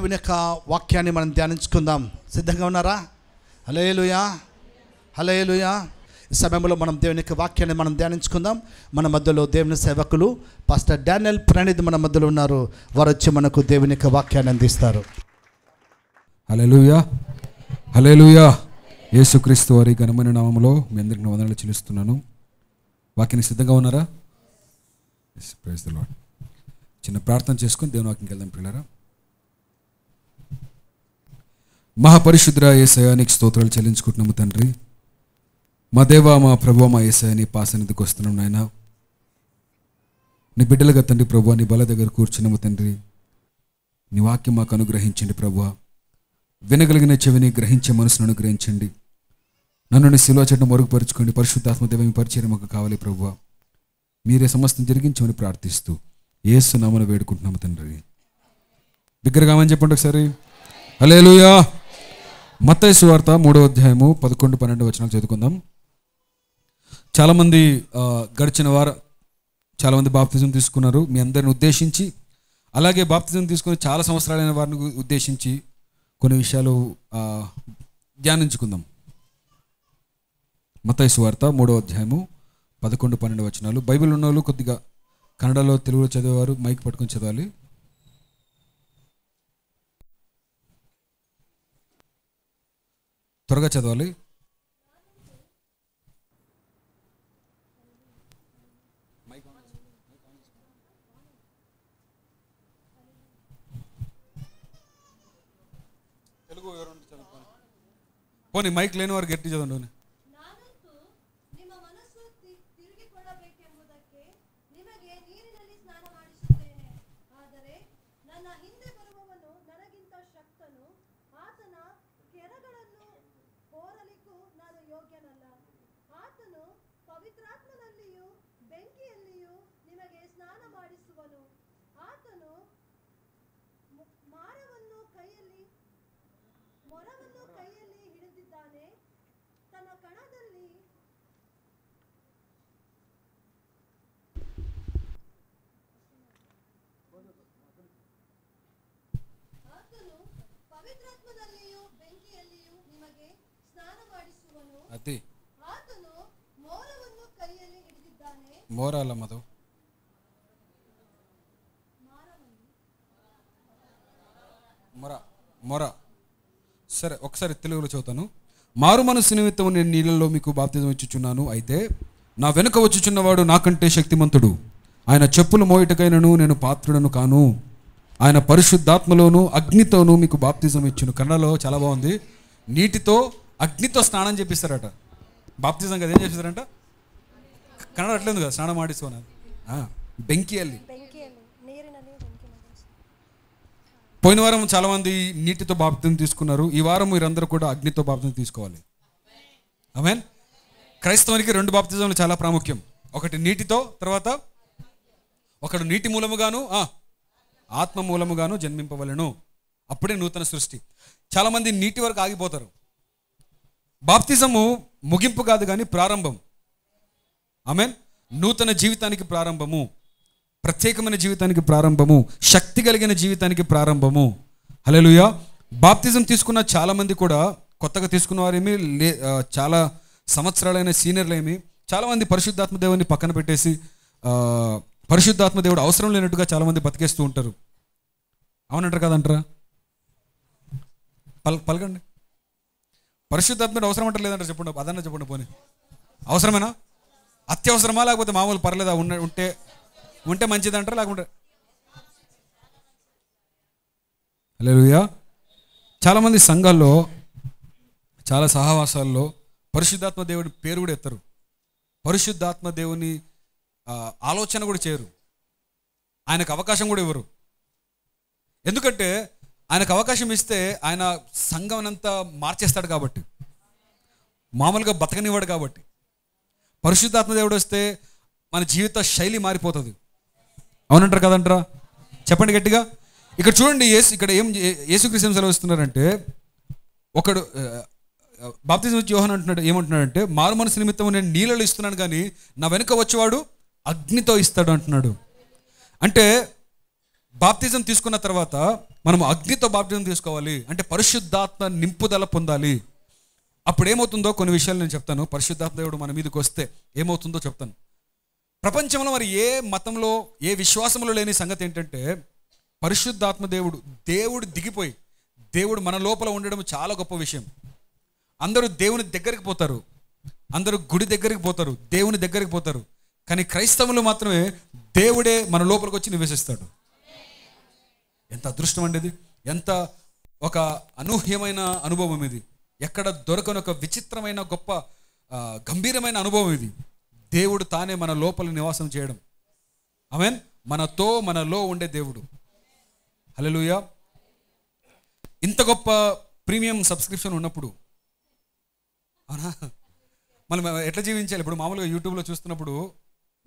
దేవుని యొక్క వాక్యాన్ని మనం ధ్యానించుకుందాం. సిద్ధంగా ఉన్నారా? హల్లెలూయా, హల్లెలూయా. ఈ సమయంలో మనం దేవుని యొక్క వాక్యాన్ని మనం ధ్యానించుకుందాం. మన మధ్యలో దేవుని సేవకులు పాస్టర్ డానియల్ ప్రణీత్ మన మధ్యలో ఉన్నారు. వారు వచ్చి మనకు దేవుని యొక్క వాక్యాన్ని అందిస్తారు. హల్లెలూయా, హల్లెలూయా. యేసుక్రీస్తు వారి ఘనమైన నామములో మీ అందరికీ వందనాలు చెల్లిస్తున్నాను. వాక్యానికి సిద్ధంగా ఉన్నారా? Praise the lord. చిన్న ప్రార్థన చేసుకొని దేవుని వాక్యంకి వెళ్దాం పిల్లరా. మహాపరిశుద్ధ యేసయ్యా నీకు స్తోత్రాలు చెల్లించుకుంటున్నాము తండ్రి. మా దేవా, మా ప్రభువా, మా యేసయ్యా నీ పాసన్నిధికి వస్తున్నాం నాయన. నీ బిడ్డలుగా తండ్రి ప్రభువా, నీ బల దగ్గర కూర్చున్నాము తండ్రి. నీ వాక్యం మాకు అనుగ్రహించండి ప్రభువా. వినగలిగిన చెవిని, గ్రహించే మనసును అనుగ్రహించండి. నన్ను నీ శిలువ చెట్టును మరుగుపరుచుకోండి. పరిశుద్ధాత్మ దేవ మీ పరిచయం మాకు కావాలి ప్రభువా. మీరే సమస్తం జరిగించమని ప్రార్థిస్తూ యేసు నామమున వేడుకుంటున్నాము తండ్రి. బిగ్గరగా ఆమేన్ చెప్పండి ఒకసారి. హల్లెలూయా. మత్తయి సువార్త 3వ అధ్యాయము 11-12 వచనాలు చదువుకుందాం. చాలామంది గడిచిన వారం చాలామంది బాప్తిజం తీసుకున్నారు. మీ అందరిని ఉద్దేశించి, అలాగే బాప్తిజం తీసుకుని చాలా సంవత్సరాలైన వారిని ఉద్దేశించి కొన్ని విషయాలు ధ్యానించుకుందాం. మత్తయి సువార్త 3వ అధ్యాయము 11-12 వచనాలు. బైబిల్ ఉన్న వాళ్ళు కొద్దిగా కన్నడలో, తెలుగులో చదివేవారు మైక్ పట్టుకొని చదవాలి. త్వరగా చదవాలి. తెలుగు ఎవరు చదువుకోండి. పోనీ మైక్ లేని వారు గట్టి చదవండి. అది మోరాల మధు మొర. సరే, ఒకసారి తెలుగులో చదువుతాను. మారు మనసు నిమిత్తం నేను నీళ్ళలో మీకు బాప్తిజం ఇచ్చుచున్నాను. అయితే నా వెనుక వచ్చుచున్నవాడు నాకంటే శక్తిమంతుడు. ఆయన చెప్పులు మోయటకైనను నేను పాత్రుడను కాను. ఆయన పరిశుద్ధాత్మలోను అగ్నితోనూ మీకు బాప్తిజం ఇచ్చును. కన్నడలో చాలా బాగుంది. నీటితో అగ్నితో స్నానం చేపిస్తారట. బాప్తిజం కదా, ఏం చేపిస్తారంట? కన్నడ అట్లేదు కదా, స్నానం ఆడిస్తున్నారు. బెంకి అల్లి. పోయిన వారం చాలామంది నీటితో బాప్తిజం తీసుకున్నారు. ఈ వారం మీరందరూ కూడా అగ్నితో బాప్తిజం తీసుకోవాలి. ఆమేన్. క్రైస్తవానికి 2 బాప్తిజంలు చాలా ప్రాముఖ్యం. ఒకటి నీటితో, తర్వాత ఒకడు నీటి మూలముగాను ఆత్మ మూలముగాను జన్మింపవలెను. అప్పుడే నూతన సృష్టి. చాలామంది నీటి వరకు ఆగిపోతారు. బాప్తిజము ముగింపు కాదు కానీ ప్రారంభం. ఆమేన్. నూతన జీవితానికి ప్రారంభము, ప్రత్యేకమైన జీవితానికి ప్రారంభము, శక్తి కలిగిన జీవితానికి ప్రారంభము. హల్లెలూయా. బాప్తిజం తీసుకున్న చాలామంది కూడా కొత్తగా తీసుకున్న వారేమి, చాలా సంవత్సరాలైన సీనియర్లేమి, చాలామంది పరిశుద్ధాత్మ దేవుని పక్కన పెట్టేసి పరిశుద్ధాత్మ దేవుడు అవసరం లేనట్టుగా చాలామంది బతికేస్తూ ఉంటారు. అవునంటారు కదంటారా? పలకండి. పరిశుద్ధాత్మ అవసరం అంటారు లేదంటారు? చెప్పండి, అదన్నా చెప్పండి. పోనీ అవసరమేనా? అత్యవసరమా లేకపోతే మామూలు పర్లేదా? ఉంటే మంచిది అంటారా లేకుంటే? హల్లెలూయా. చాలామంది సంఘాల్లో, చాలా సహవాసాల్లో పరిశుద్ధాత్మ దేవుడి పేరు కూడా ఎత్తరు. పరిశుద్ధాత్మ దేవుని ఆలోచన కూడా చేయరు. ఆయనకు అవకాశం కూడా ఇవ్వరు. ఎందుకంటే ఆయనకు అవకాశం ఇస్తే ఆయన సంఘం అంతా మార్చేస్తాడు కాబట్టి, మామూలుగా బతకనివ్వడు కాబట్టి. పరిశుద్ధాత్మ దేవుడు వస్తే మన జీవిత శైలి మారిపోతుంది. అవునంటారు కదంటారా? చెప్పండి గట్టిగా. ఇక్కడ చూడండి, ఇక్కడ యేసుక్రీస్తు సెలవిస్తున్నారంటే, ఒకడు బాప్తిజం ఇచ్చి యోహాను అంటున్నాడు, ఏమంటున్నాడంటే, మారు మనసు నిమిత్తం నేను నీళ్ళలో ఇస్తున్నాను కానీ నా వెనుక వచ్చేవాడు అగ్నితో ఇస్తాడు అంటున్నాడు. అంటే బాప్తిజం తీసుకున్న తర్వాత మనం అగ్నితో బాప్తిజం తీసుకోవాలి, అంటే పరిశుద్ధాత్మ నింపుదల పొందాలి. అప్పుడు ఏమవుతుందో కొన్ని విషయాలు నేను చెప్తాను. పరిశుద్ధాత్మ దేవుడు మన మీదకి వస్తే ఏమవుతుందో చెప్తాను. ప్రపంచంలో మరి ఏ మతంలో ఏ విశ్వాసంలో లేని సంగతి ఏంటంటే, పరిశుద్ధాత్మ దేవుడు దిగిపోయి దేవుడు మన లోపల ఉండడం చాలా గొప్ప విషయం. అందరూ దేవుని దగ్గరికి పోతారు, అందరూ గుడి దగ్గరికి పోతారు, దేవుని దగ్గరికి పోతారు. కానీ క్రైస్తవులు మాత్రమే దేవుడే మన లోపలికి వచ్చి నివసిస్తాడు. ఎంత అదృష్టం అండి ఇది! ఎంత ఒక అనూహ్యమైన అనుభవం ఇది! ఎక్కడ దొరకని ఒక విచిత్రమైన గొప్ప గంభీరమైన అనుభవం ఇది. దేవుడు తానే మన లోపల నివాసం చేయడం. ఆమేన్. మనలో ఉండే దేవుడు. హల్లెలూయా. ఇంత గొప్ప ప్రీమియం సబ్స్క్రిప్షన్ ఉన్నప్పుడు అవునా, మనం ఎట్లా జీవించాలి? ఇప్పుడు మామూలుగా యూట్యూబ్లో చూస్తున్నప్పుడు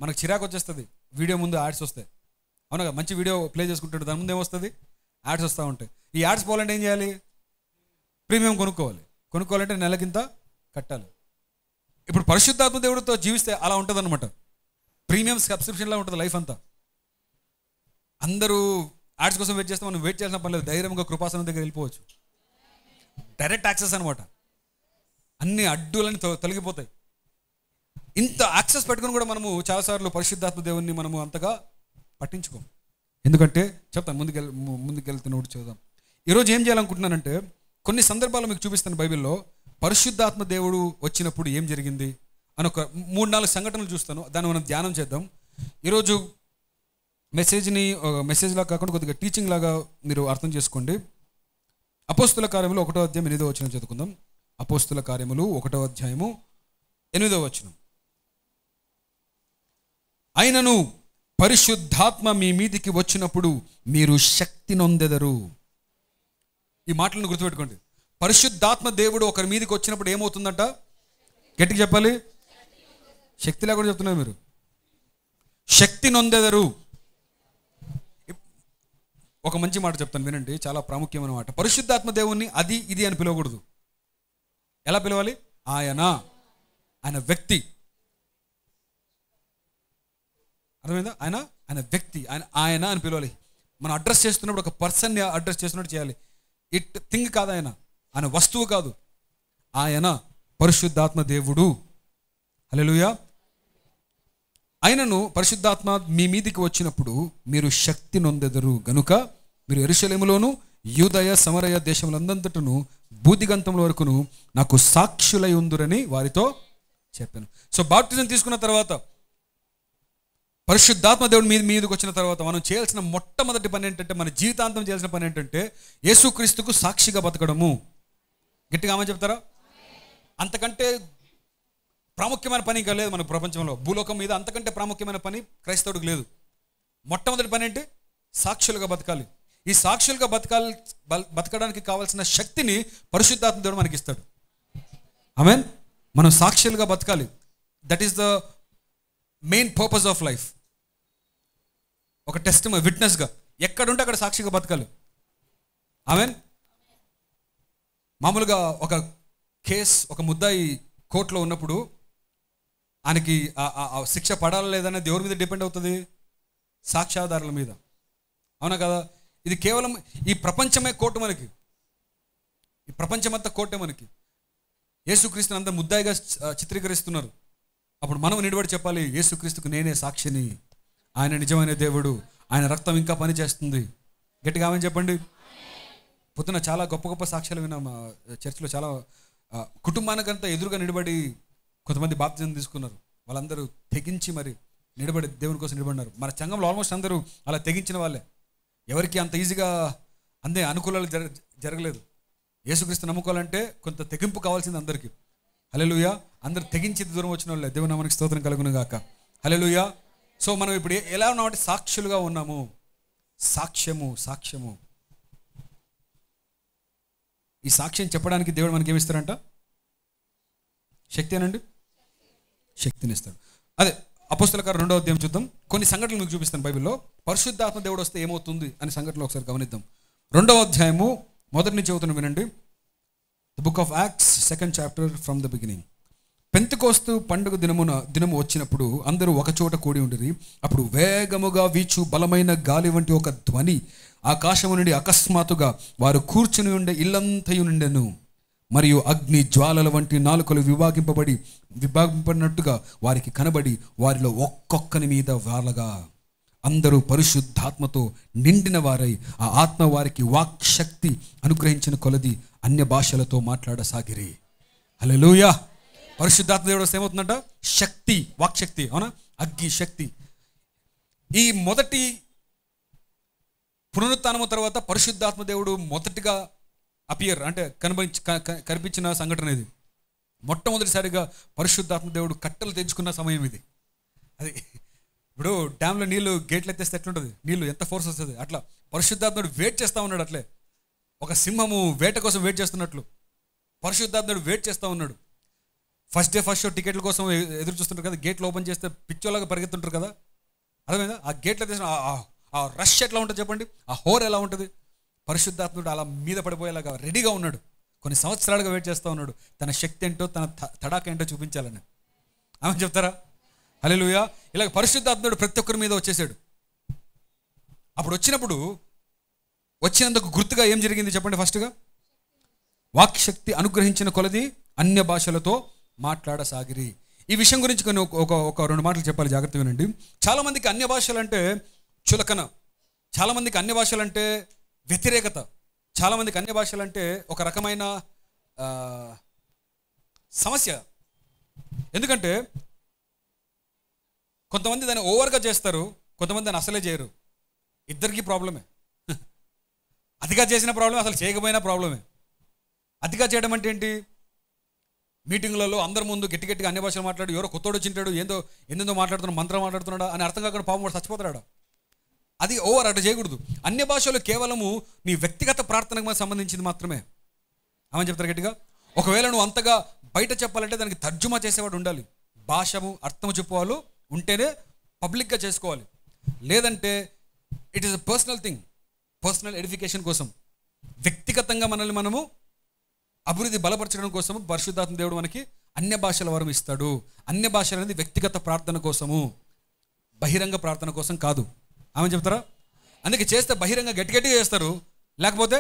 మనకు చిరాకు వచ్చేస్తుంది, వీడియో ముందు యాడ్స్ వస్తాయి. అవునా, మంచి వీడియో ప్లే చేసుకుంటాడు, దాని ముందు ఏమొస్తుంది? యాడ్స్ వస్తూ ఉంటాయి. ఈ యాడ్స్ పోవాలంటే ఏం చేయాలి? ప్రీమియం కొనుక్కోవాలంటే నెలకింత కట్టాలి. ఇప్పుడు పరిశుద్ధాత్మ దేవుడితో జీవిస్తే అలా ఉంటుంది అనమాట. ప్రీమియం సబ్స్క్రిప్షన్లా ఉంటుంది లైఫ్ అంతా. అందరూ యాడ్స్ కోసం వెయిట్ చేస్తే మనం వెయిట్ చేయాల్సిన పని లేదు, ధైర్యంగా కృపాసనం దగ్గర వెళ్ళిపోవచ్చు. డైరెక్ట్ యాక్సెస్ అనమాట. అన్ని అడ్డులని తొలగిపోతాయి. ఇంత యాక్సెస్ పెట్టుకుని కూడా మనము చాలాసార్లు పరిశుద్ధాత్మ దేవుణ్ణి మనము అంతగా పట్టించుకోం. ఎందుకంటే చెప్తాను, ముందుకెళ్తున్నప్పుడు చూద్దాం. ఈరోజు ఏం చేయాలనుకుంటున్నానంటే, కొన్ని సందర్భాలు మీకు చూపిస్తాను బైబిల్లో. పరిశుద్ధాత్మ దేవుడు వచ్చినప్పుడు ఏం జరిగింది అని ఒక 3-4 సంఘటనలు చూస్తాను. దాన్ని మనం ధ్యానం చేద్దాం. ఈరోజు మెసేజ్ లాగా కాకుండా కొద్దిగా టీచింగ్ లాగా మీరు అర్థం చేసుకోండి. అపోస్తుల కార్యములు 1వ అధ్యాయం 8వ వచనం చదువుకుందాం. అపోస్తుల కార్యములు 1వ అధ్యాయము 8వ వచనం. అయినను పరిశుద్ధాత్మ మీ మీదికి వచ్చినప్పుడు మీరు శక్తి నొందెదరు. ఈ మాటలను గుర్తుపెట్టుకోండి. పరిశుద్ధాత్మ దేవుడు ఒకరి మీదకి వచ్చినప్పుడు ఏమవుతుందంట? గట్టిగా చెప్పాలి. శక్తి లేకుండా చెప్తున్నారు మీరు. శక్తి నొందెదరు. ఒక మంచి మాట చెప్తాను వినండి, చాలా ప్రాముఖ్యమైన మాట. పరిశుద్ధాత్మ దేవుణ్ణి అది ఇది అని పిలవకూడదు. ఎలా పిలవాలి? ఆయన వ్యక్తి. అర్థమైందా? ఆయన వ్యక్తి, ఆయన అని పిలవాలి. మనం అడ్రస్ చేస్తున్నప్పుడు ఒక పర్సన్ని అడ్రస్ చేస్తున్నట్టు చేయాలి. ఇట్ థింగ్ కాదు, ఆయన వస్తువు కాదు. ఆయన పరిశుద్ధాత్మ దేవుడు. హల్లెలూయా. ఆయనను పరిశుద్ధాత్మ మీ మీదికి వచ్చినప్పుడు మీరు శక్తి నొందెదరు గనుక మీరు యెరూషలేములోను యూదయ సమరయ దేశములందంతటను బూదిగంతముల వరకును నాకు సాక్షులై ఉందురని వారితో చెప్పాను. సో బాప్టిజం తీసుకున్న తర్వాత, పరిశుద్ధాత్మ దేవుడు మీదకి వచ్చిన తర్వాత మనం చేయాల్సిన మొట్టమొదటి పని ఏంటంటే, మన జీవితాంతం చేయాల్సిన పని ఏంటంటే యేసుక్రీస్తుకు సాక్షిగా బతకడము. గట్టిగా ఆమె చెప్తారా? అంతకంటే ప్రాముఖ్యమైన పని ఇంకా లేదు మన ప్రపంచంలో, భూలోకం మీద అంతకంటే ప్రాముఖ్యమైన పని క్రైస్తవుడికి లేదు. మొట్టమొదటి పని ఏంటి? సాక్షులుగా బతకాలి. ఈ సాక్షులుగా బతకడానికి కావాల్సిన శక్తిని పరిశుద్ధాత్మ దేవుడు మనకి ఇస్తాడు. ఆమేన్. మనం సాక్షులుగా బతకాలి. That is the main purpose of life. ఒక విట్నెస్గా ఎక్కడుంటే అక్కడ సాక్షిగా బతకాలి. ఆమేన్. మామూలుగా ఒక కేస్, ఒక ముద్దాయి కోర్టులో ఉన్నప్పుడు ఆయనకి శిక్ష పడాలా లేదనే దేవుడి మీద డిపెండ్ అవుతుంది, సాక్ష్యాధారాల మీద. అవునా కదా? ఇది కేవలం ఈ ప్రపంచమే కోర్టు మనకి, ఈ ప్రపంచమంతా కోర్టే మనకి. యేసుక్రీస్తుని అంతా ముద్దాయిగా చిత్రీకరిస్తున్నారు. అప్పుడు మనం నిలబడి చెప్పాలి, యేసుక్రీస్తుకు నేనే సాక్షిని, ఆయన నిజమైన దేవుడు, ఆయన రక్తం ఇంకా పనిచేస్తుంది. గట్టిగా ఆమె చెప్పండి. పొద్దున చాలా గొప్ప గొప్ప సాక్ష్యాలు విన్నాం చర్చిలో. చాలా కుటుంబానికంతా ఎదురుగా నిలబడి కొంతమంది బాప్తిజం తీసుకున్నారు. వాళ్ళందరూ తెగించి మరి నిలబడి దేవుని కోసం నిలబడినారు. మన సంఘంలో ఆల్మోస్ట్ అందరూ అలా తెగించిన వాళ్ళే. ఎవరికి అంత ఈజీగా అందే అనుకూలాలు జరగలేదు. యేసుక్రీస్తు నమ్ముకోవాలంటే కొంత తెగింపు కావాల్సింది అందరికీ. హల్లెలూయా. అందరూ తెగించి దూరం వచ్చిన వాళ్ళే. దేవుని నామానికి స్తోత్రం కలుగును గాక. హల్లెలూయా. సో మనం ఇప్పుడు ఎలా ఉన్నామంటే సాక్షులుగా ఉన్నాము. సాక్ష్యము. ఈ సాక్ష్యం చెప్పడానికి దేవుడు మనకి ఏమిస్తారంట? శక్తి అనండి. శక్తిని ఇస్తాడు. అదే అపోస్తల కార్యం 2వ అధ్యాయం చూద్దాం. కొన్ని సంఘటనలు మీకు చూపిస్తాను బైబిల్లో. పరిశుద్ధాత్మ దేవుడు వస్తే ఏమవుతుంది అనే సంఘటనలు ఒకసారి గమనిద్దాం. 2వ అధ్యాయము మొదటి నుంచి చదువుతున్న వినండి. The book of acts 2nd chapter from the beginning. Pentecost పండుగ దినము వచ్చినప్పుడు అందరూ ఒక చోట కూడి ఉండిరి. అప్పుడు వేగముగా వీచు బలమైన గాలి వంటి ఒక ధ్వని ఆకాశము నుండి అకస్మాత్తుగా వారు కూర్చుని ఉండే ఇల్లంతయు నిండెను. మరియు అగ్ని జ్వాలల వంటి నాలుకలు విభాగింపడినట్టుగా వారికి కనబడి వారిలో ఒక్కొక్కని మీద వాలగా అందరూ పరిశుద్ధాత్మతో నిండిన వారై ఆ ఆత్మ వారికి వాక్శక్తి అనుగ్రహించిన కొలది అన్య భాషలతో మాట్లాడసాగిరి. హల్లెలూయా. పరిశుద్ధాత్మ దేవుడు వస్తే ఏమవుతుందంట? శక్తి, వాక్శక్తి. అవునా? అగ్ని శక్తి. ఈ మొదటి పునరుత్థానము తర్వాత పరిశుద్ధాత్మ దేవుడు మొదటిగా అపియర్ అంటే కనిపించిన సంఘటన ఇది. మొట్టమొదటిసారిగా పరిశుద్ధాత్మ దేవుడు కట్టెలు తెంచుకున్న సమయం ఇది. అది ఇప్పుడు డ్యామ్లో నీళ్ళు గేట్లు ఎత్తేస్తే ఎట్లుంటుంది, నీళ్ళు ఎంత ఫోర్స్ వస్తుంది, అట్లా పరిశుద్ధాత్ముడు వెయిట్ చేస్తూ ఉన్నాడు. అట్లే ఒక సింహము వేట కోసం వెయిట్ చేస్తున్నట్లు పరిశుద్ధాత్ముడు వెయిట్ చేస్తూ ఉన్నాడు. ఫస్ట్ డే ఫస్ట్ షో టికెట్ల కోసం ఎదురు చూస్తుంటారు కదా, గేట్లు ఓపెన్ చేస్తే పిచ్చోలాగా పరిగెత్తుంటారు కదా, అర్థమైందా? ఆ గేట్లు ఎత్తేసిన ఆ రష్ ఎట్లా ఉంటుంది చెప్పండి, ఆ హోర్ ఎలా ఉంటుంది. పరిశుద్ధాత్ముడు అలా మీద పడిపోయేలాగా రెడీగా ఉన్నాడు. కొన్ని సంవత్సరాలుగా వెయిట్ చేస్తూ ఉన్నాడు తన శక్తి ఏంటో, తన తడాక ఏంటో చూపించాలని. ఆమె చెప్తారా? హల్లెలూయా. ఇలాగ పరిశుద్ధాత్ముడు ప్రతి ఒక్కరి మీద వచ్చేసాడు. అప్పుడు వచ్చినందుకు గుర్తుగా ఏం జరిగింది చెప్పండి? ఫస్ట్గా వాక్శక్తి అనుగ్రహించిన కొలది అన్య భాషలతో మాట్లాడసాగిరి. ఈ విషయం గురించి కొన్ని ఒక రెండు మాటలు చెప్పాలి, జాగ్రత్తగా వినండి. చాలామందికి అన్య భాషలు అంటే చులకన, చాలామందికి అన్య భాషలు అంటే వ్యతిరేకత, చాలామందికి అన్య భాషలు అంటే ఒక రకమైన సమస్య. ఎందుకంటే కొంతమంది దాన్ని ఓవర్గా చేస్తారు, కొంతమంది దాన్ని అసలే చేయరు. ఇద్దరికీ ప్రాబ్లమే. అతిగా చేసిన ప్రాబ్లమే, అసలు చేయకపోయినా ప్రాబ్లమే. అతిగా చేయడం అంటే ఏంటి? మీటింగ్లలో అందరి ముందు గట్టిగా అన్ని భాషలు మాట్లాడు, ఎవరో కొత్తోడు వచ్చింటాడు, ఏందో మాట్లాడుతున్నాడు, మంత్రం మాట్లాడుతున్నాడా అని అర్థం కాకుండా పాపం కూడా చచ్చిపోతాడు. అది ఓవర్, అటు చేయకూడదు. అన్య భాషలు కేవలము నీ వ్యక్తిగత ప్రార్థనకు సంబంధించింది మాత్రమే. ఆమె చెప్తారు గట్టిగా. ఒకవేళ నువ్వు అంతగా బయట చెప్పాలంటే దానికి తర్జుమా చేసేవాడు ఉండాలి, భాషము అర్థము చెప్పేవాళ్ళు ఉంటేనే పబ్లిక్గా చేసుకోవాలి. లేదంటే it is a personal thing, personal edification కోసం, వ్యక్తిగతంగా మనల్ని మనము అభివృద్ధి బలపరచడం కోసం పరిశుద్ధాత్మ దేవుడు మనకి అన్య భాషల వరం ఇస్తాడు. అన్య భాషలు అనేది వ్యక్తిగత ప్రార్థన కోసము, బహిరంగ ప్రార్థన కోసం కాదు. ఆమె చెప్తారా? అందుకే చేస్తే బహిరంగ గట్టిగా చేస్తారు, లేకపోతే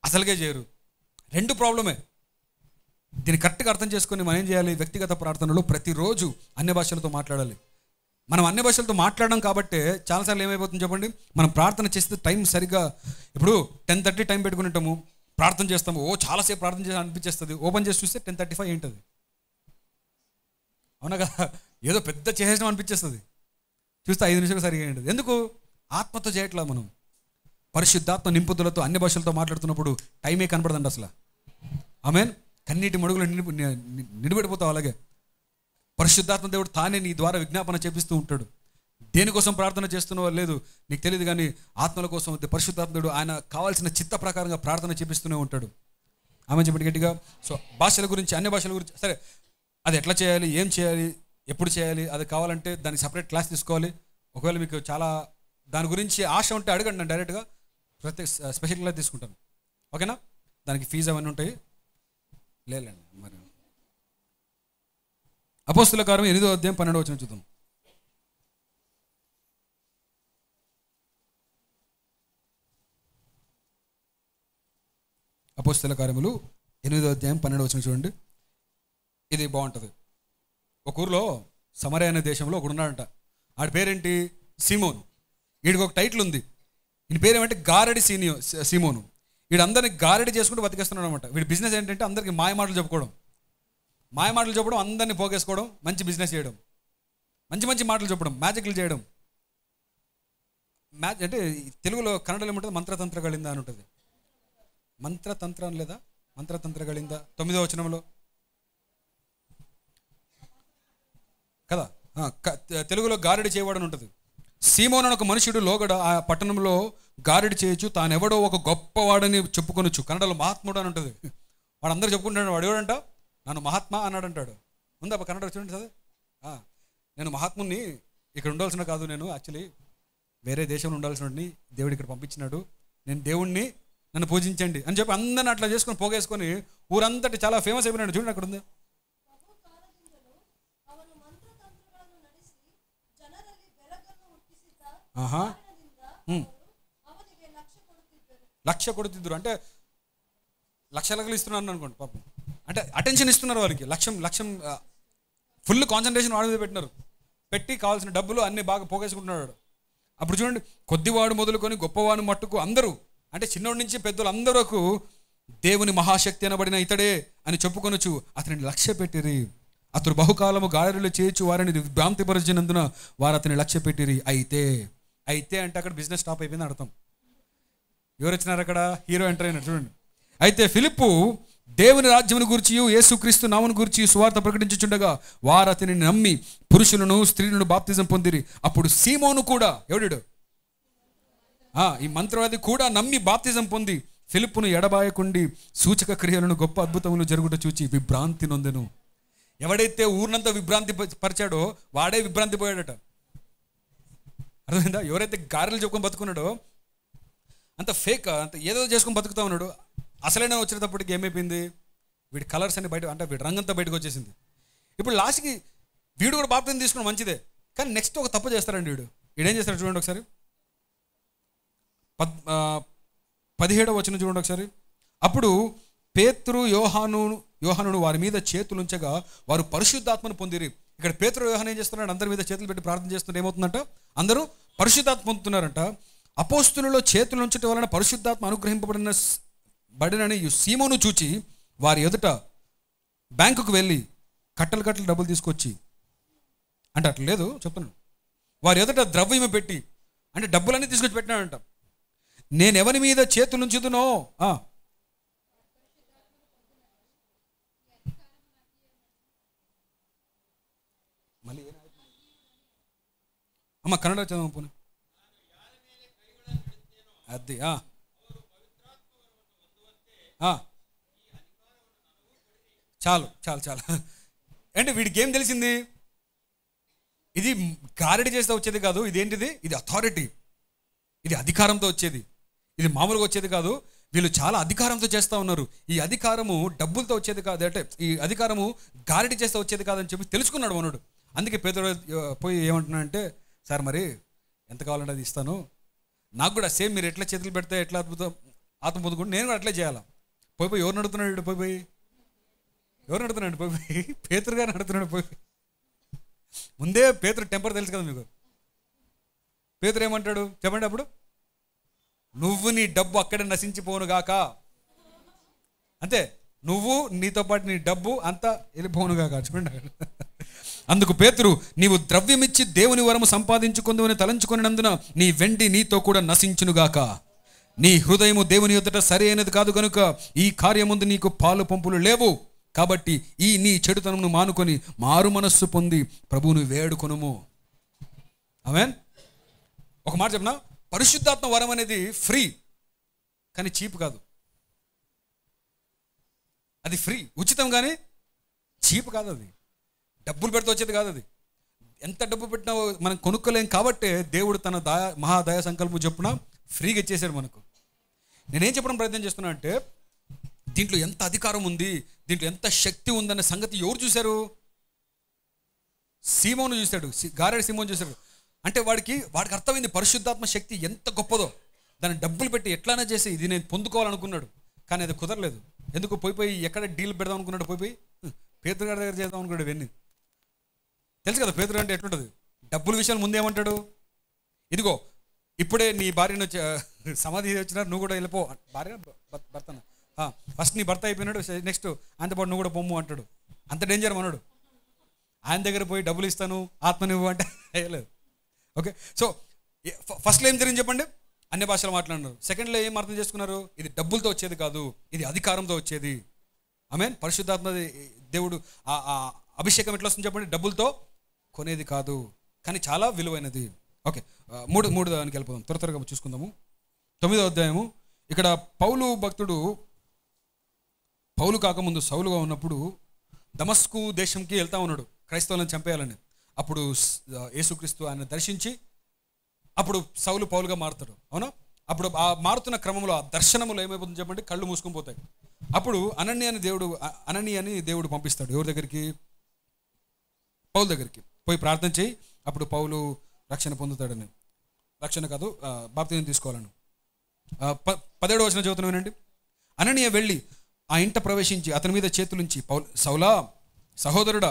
అసలుగే చేయరు. రెండు ప్రాబ్లమే. దీన్ని కరెక్ట్గా అర్థం చేసుకొని మనం ఏం చేయాలి? వ్యక్తిగత ప్రార్థనలో ప్రతిరోజు అన్య భాషలతో మాట్లాడాలి. మనం అన్య భాషలతో మాట్లాడడం కాబట్టి చాలాసార్లు ఏమైపోతుంది చెప్పండి, మనం ప్రార్థన చేస్తే టైం సరిగ్గా, ఇప్పుడు 10:30 టైం పెట్టుకుంటాము, ప్రార్థన చేస్తాము, చాలాసేపు ప్రార్థన చేసి అనిపించేస్తుంది. ఓపెన్ చేసి చూస్తే 10:35 ఏంటది, అవునా కదా? ఏదో పెద్ద చేసేసినాం అనిపించేస్తుంది. చూస్తే 5 నిమిషాలు సరిగా ఏంటది. ఎందుకు? ఆత్మతో చేయట్లా. మనం పరిశుద్ధాత్మ నింపుదలతో అన్య భాషలతో మాట్లాడుతున్నప్పుడు టైమే కనపడదండి అసలు. ఆమేన్. కన్నీటి మడుగులు నిలబడిపోతావు. అలాగే పరిశుద్ధాత్మ దేవుడు తానే నీ ద్వారా విజ్ఞాపన చేపిస్తూ ఉంటాడు. దేనికోసం ప్రార్థన చేస్తున్నావో లేదు నీకు తెలియదు, కానీ ఆత్మల కోసం పరిశుద్ధాత్మ దేవుడు ఆయన కావాల్సిన చిత్త ప్రకారంగా ప్రార్థన చేపిస్తూనే ఉంటాడు. ఆమె చెప్పటి గట్టిగా. సో భాషల గురించి, అన్య భాషల గురించి, సరే అది ఎట్లా చేయాలి, ఏం చేయాలి, ఎప్పుడు చేయాలి, అది కావాలంటే దానికి సపరేట్ క్లాస్ తీసుకోవాలి. ఒకవేళ మీకు చాలా దాని గురించి ఆశ ఉంటే అడగండి, నేను డైరెక్ట్గా ప్రత్యేక స్పెషల్ క్లాస్ తీసుకుంటాను. ఓకేనా? దానికి ఫీజు అవన్నీ ఉంటాయి. లేదండి. మరి అపోస్తుల కార్యం 8వ అధ్యాయం 12వ వచనం చూద్దాం. అపోస్తుల కార్యములు 8వ అధ్యాయం 12వ వచనం చూడండి. ఇది బాగుంటుంది. ఒక ఊరిలో సమరయ అనే దేశంలో ఒకడు ఉన్నాడంట. ఆడి పేరేంటి? సీమోను. వీడికి ఒక టైటిల్ ఉంది. వీడి పేరు ఏమంటే గారడి సీమోను. వీడు అందరిని గారడి చేసుకుంటూ బతికేస్తున్నాడు అనమాట. వీడి బిజినెస్ ఏంటంటే అందరికి మాయమాటలు చెప్పుకోవడం, అందరినీ పోగేసుకోవడం, మంచి బిజినెస్ చేయడం, మంచి మాటలు చెప్పడం, మ్యాజిక్లు చేయడం. అంటే తెలుగులో, కన్నడలో ఏముంటుంది? మంత్రతంత్ర గళిందా అని ఉంటుంది. మంత్రతంత్రం లేదా మంత్రతంత్ర గళిందా 9వ వచనంలో కదా. తెలుగులో గారడి చేయవాడని ఉంటుంది. సీమోను అని ఒక మనుషుడు లోగడ ఆ పట్టణంలో గారడి చేయొచ్చు, తానెవడో ఒక గొప్పవాడని చెప్పుకొనొచ్చు. కన్నడలో మహాత్ముడు అని ఉంటుంది. వాడు అందరూ చెప్పుకుంటాడు. వాడు ఎవడంట? నన్ను మహాత్మా అన్నాడు అంటాడు. ఉందా కన్నడ చూడండి చదివి. నేను మహాత్ముని, ఇక్కడ ఉండాల్సిన కాదు, నేను యాక్చువల్లీ వేరే దేశంలో ఉండాల్సిన దేవుడు ఇక్కడ పంపించినాడు, నేను దేవుణ్ణి, నన్ను పూజించండి అని చెప్పి అందరిని అట్లా చేసుకొని పోగేసుకొని ఊరంతటి చాలా ఫేమస్ అయిపోయినాడు. చూడండి అక్కడ ఉంది. ఆహా, లక్ష కొడుతున్నారు అంటే లక్షలు ఇస్తున్నారు అనుకోండి పాపం. అంటే అటెన్షన్ ఇస్తున్నారు వారికి, లక్ష్యం ఫుల్ కాన్సన్ట్రేషన్ వాడి మీద పెట్టినారు. పెట్టి కావాల్సిన డబ్బులు అన్నీ బాగా పోగేసుకుంటున్నాడు. అప్పుడు చూడండి, కొద్దివాడు మొదలుకొని గొప్పవాడు మట్టుకు అందరూ, అంటే చిన్నోడి నుంచి పెద్దలు అందరకు దేవుని మహాశక్తి అనబడిన ఇతడే అని చెప్పుకొనొచ్చు అతనిని లక్ష్య పెట్టిరి. అతడు బహుకాలము గాడిలో చేయొచ్చు వారిని భ్రాంతిపరిచినందున వారు అతని లక్ష్య పెట్టిరి. అయితే అంటే అక్కడ బిజినెస్ స్టాప్ అయిపోయింది అర్థం. ఎవరు వచ్చినారు అక్కడ? హీరో ఎంటర్ అయినారు చూడండి. అయితే ఫిలిప్పు దేవుని రాజ్యమును గూర్చి యేసుక్రీస్తు నామమును గూర్చి సువార్త ప్రకటించుచుండగా వారు అతనిని నమ్మి పురుషులను స్త్రీలను బాప్తిజం పొందిరి. అప్పుడు సీమోను కూడా, ఎవడు ఈ మంత్రవాది కూడా నమ్మి బాప్తిజం పొంది ఫిలిప్పును ఎడబాయకుండి సూచక క్రియలను గొప్ప అద్భుతములు జరుగుట చూచి విభ్రాంతి నొందెను. ఎవడైతే ఊరినంతా విభ్రాంతి పరిచాడో వాడే విభ్రాంతి పోయాడట. అర్థమైందా? ఎవరైతే గారెలు చెప్పుకొని బతుకున్నాడో, అంత ఫేక్, అంత ఏదో చేసుకొని బతుకుతా ఉన్నాడు, అసలైన వచ్చేటప్పటికి ఏమైపోయింది? వీడి కలర్స్ అన్ని బయట, అంటే వీడి రంగంతా బయటకు వచ్చేసింది. ఇప్పుడు లాస్ట్కి వీడు కూడా బాప్తిజం తీసుకుని మంచిదే, కానీ నెక్స్ట్ ఒక తప్పు చేస్తారండి. వీడేం చేస్తాడు చూడండి ఒకసారి. 17వ వచనం చూడండి ఒకసారి. అప్పుడు పేతురు యోహానును వారి మీద చేతులు ఉంచగా వారు పరిశుద్ధాత్మను పొందిరి. ఇక్కడ పేతురు యోహాను ఏం చేస్తున్నాడు? అందరి మీద చేతులు పెట్టి ప్రార్థన చేస్తుంటే ఏమవుతుందంట? అందరూ పరిశుద్ధాత్మ పొందుతున్నారంట. అపోస్తులలో చేతులు ఉంచటం వలన పరిశుద్ధాత్మ అనుగ్రహింపబడినని సీమోను చూచి వారి ఎదుట బ్యాంకుకు వెళ్ళి కట్టలు డబ్బులు తీసుకొచ్చి, అంటే అట్లా లేదు చెప్తున్నాను, వారి ఎదుట ద్రవ్యమే పెట్టి, అంటే డబ్బులన్నీ తీసుకొచ్చి పెట్టినాడంట. నేను ఎవరి మీద చేతులు ఉంచుదునో మళ్ళీ అమ్మ కన్నడ చదువు పోనీ అది. చాలు అంటే వీడికి ఏం తెలిసింది? ఇది గారడి చేస్తే వచ్చేది కాదు, ఇదేంటిది? ఇది అథారిటీ, ఇది అధికారంతో వచ్చేది, ఇది మామూలుగా వచ్చేది కాదు. వీళ్ళు చాలా అధికారంతో చేస్తూ ఉన్నారు. ఈ అధికారము డబ్బులతో వచ్చేది కాదు, అంటే ఈ అధికారము గారడి చేస్తే వచ్చేది కాదని చెప్పి తెలుసుకున్నాడు మనోడు. అందుకే పేదోడు పోయి ఏమంటున్నాడంటే, సార్ మరి ఎంత కావాలంటే అది ఇస్తాను, నాకు కూడా సేమ్ మీరు ఎట్లా చేతులు పెడితే ఎట్లా అద్భుతం ఆత్మ పొందుకుంటే నేను కూడా అట్లే చేయాలా. పోయి ఎవరు నడుతున్నాడు? ఎవరు నడుతున్నాడు? పేతురు గారు నడుతున్నాడు. ముందే పేతురు టెంపర్ తెలుసు కదా మీకు. పేతురు ఏమంటాడు చెప్పండి అప్పుడు? నువ్వు నీ డబ్బు అక్కడే నశించిపోను గాక, అంతే, నువ్వు నీతో పాటు నీ డబ్బు అంతా వెళ్ళిపోను గాక. చూడండి, అందుకు పేతురు, నీవు ద్రవ్యమిచ్చి దేవుని వరము సంపాదించుకుందువని తలంచుకున్నందున నీ వెండి నీతో కూడా నశించునుగాక. నీ హృదయము దేవుని ఎదుట సరి అయినది కాదు కనుక ఈ కార్యముందు నీకు పాలు పంపులు లేవు. కాబట్టి ఈ నీ చెడుతనమును మానుకొని మారు మనస్సు పొంది ప్రభువును వేడుకొనుము. ఆమేన్. ఒక మాట చెప్పనా, పరిశుద్ధాత్మ వరం అనేది ఫ్రీ, కానీ చీప్ కాదు. అది ఫ్రీ, ఉచితం, కానీ చీప్ కాదు. అది డబ్బులు పెడితే వచ్చేది కాదు. అది ఎంత డబ్బు పెట్టినా మనం కొనుక్కోలేం. కాబట్టే దేవుడు తన మహాదయా సంకల్పం చెప్పున ఫ్రీగా ఇచ్చేసాడు మనకు. నేనేం చెప్పడం ప్రయత్నం చేస్తున్నా అంటే, దీంట్లో ఎంత అధికారం ఉంది, దీంట్లో ఎంత శక్తి ఉందనే సంగతి ఎవరు చూశారు? సీమోను చూశాడు, గారెడి సీమోను చూశాడు. అంటే వాడికి అర్థమైంది పరిశుద్ధాత్మ శక్తి ఎంత గొప్పదో. దాన్ని డబ్బులు పెట్టి ఎట్లానే చేసి ఇది నేను పొందుకోవాలనుకున్నాడు, కానీ అది కుదరలేదు. ఎందుకు? పోయి ఎక్కడ డీల్ పెడదాం అనుకున్నాడు? పోయి పేతురు గారి దగ్గర చేద్దాం అనుకున్నాడు. ఇవన్నీ తెలుసు కదా, పేతురు అంటే ఎట్లుంటుంది. డబ్బుల విషయాలు ముందేమంటాడు? ఇదిగో ఇప్పుడే నీ భార్యను సమాధి వచ్చినారు, నువ్వు కూడా వెళ్ళిపో. భార్య భర్త ఫస్ట్ నీ భర్త అయిపోయినాడు, నెక్స్ట్ ఆయనతో పాటు నువ్వు కూడా పొమ్ము అంటాడు. అంత డేంజర్ మనోడు. ఆయన దగ్గర పోయి డబ్బులు ఇస్తాను ఆత్మనివ్వు అంటే అయ్యలేదు. ఓకే, సో ఫస్ట్లో ఏం జరిగింది చెప్పండి? అన్ని భాషలు మాట్లాడినారు. సెకండ్లో ఏం అర్థం చేసుకున్నారు? ఇది డబ్బులతో వచ్చేది కాదు, ఇది అధికారంతో వచ్చేది. ఆమేన్. పరిశుద్ధాత్మ దేవుడు అభిషేకం ఎట్లా వస్తుంది చెప్పండి? డబ్బులతో కొనేది కాదు, కానీ చాలా విలువైనది. ఓకే, మూడు దానికి వెళ్ళిపోదాం, త్వరగా చూసుకుందాము. 9వ అధ్యాయము. ఇక్కడ పౌలు భక్తుడు, పౌలు కాకముందు సౌలుగా ఉన్నప్పుడు దమస్కు దేశంకి వెళ్తా ఉన్నాడు క్రైస్తవులను చంపేయాలని. అప్పుడు యేసుక్రీస్తు ఆయన దర్శించి అప్పుడు సౌలు పౌలుగా మారుతాడు. అవునా? అప్పుడు ఆ మారుతున్న క్రమంలో ఆ దర్శనములు ఏమైపోతుంది చెప్పండి? కళ్ళు మూసుకొని పోతాయి. అప్పుడు అననీయ అని దేవుడు పంపిస్తాడు. ఎవరి దగ్గరికి? పౌలు దగ్గరికి పోయి ప్రార్థన చేయి, అప్పుడు పౌలు రక్షణ పొందుతాడని. రక్షణ కాదు, బాప్తిజం తీసుకోవాలని. 17వ వచనం చదువుతున్నాను వినండి. అననీయ వెళ్ళి ఆ ఇంట ప్రవేశించి అతని మీద చేతులుంచి, సౌలా సహోదరుడా,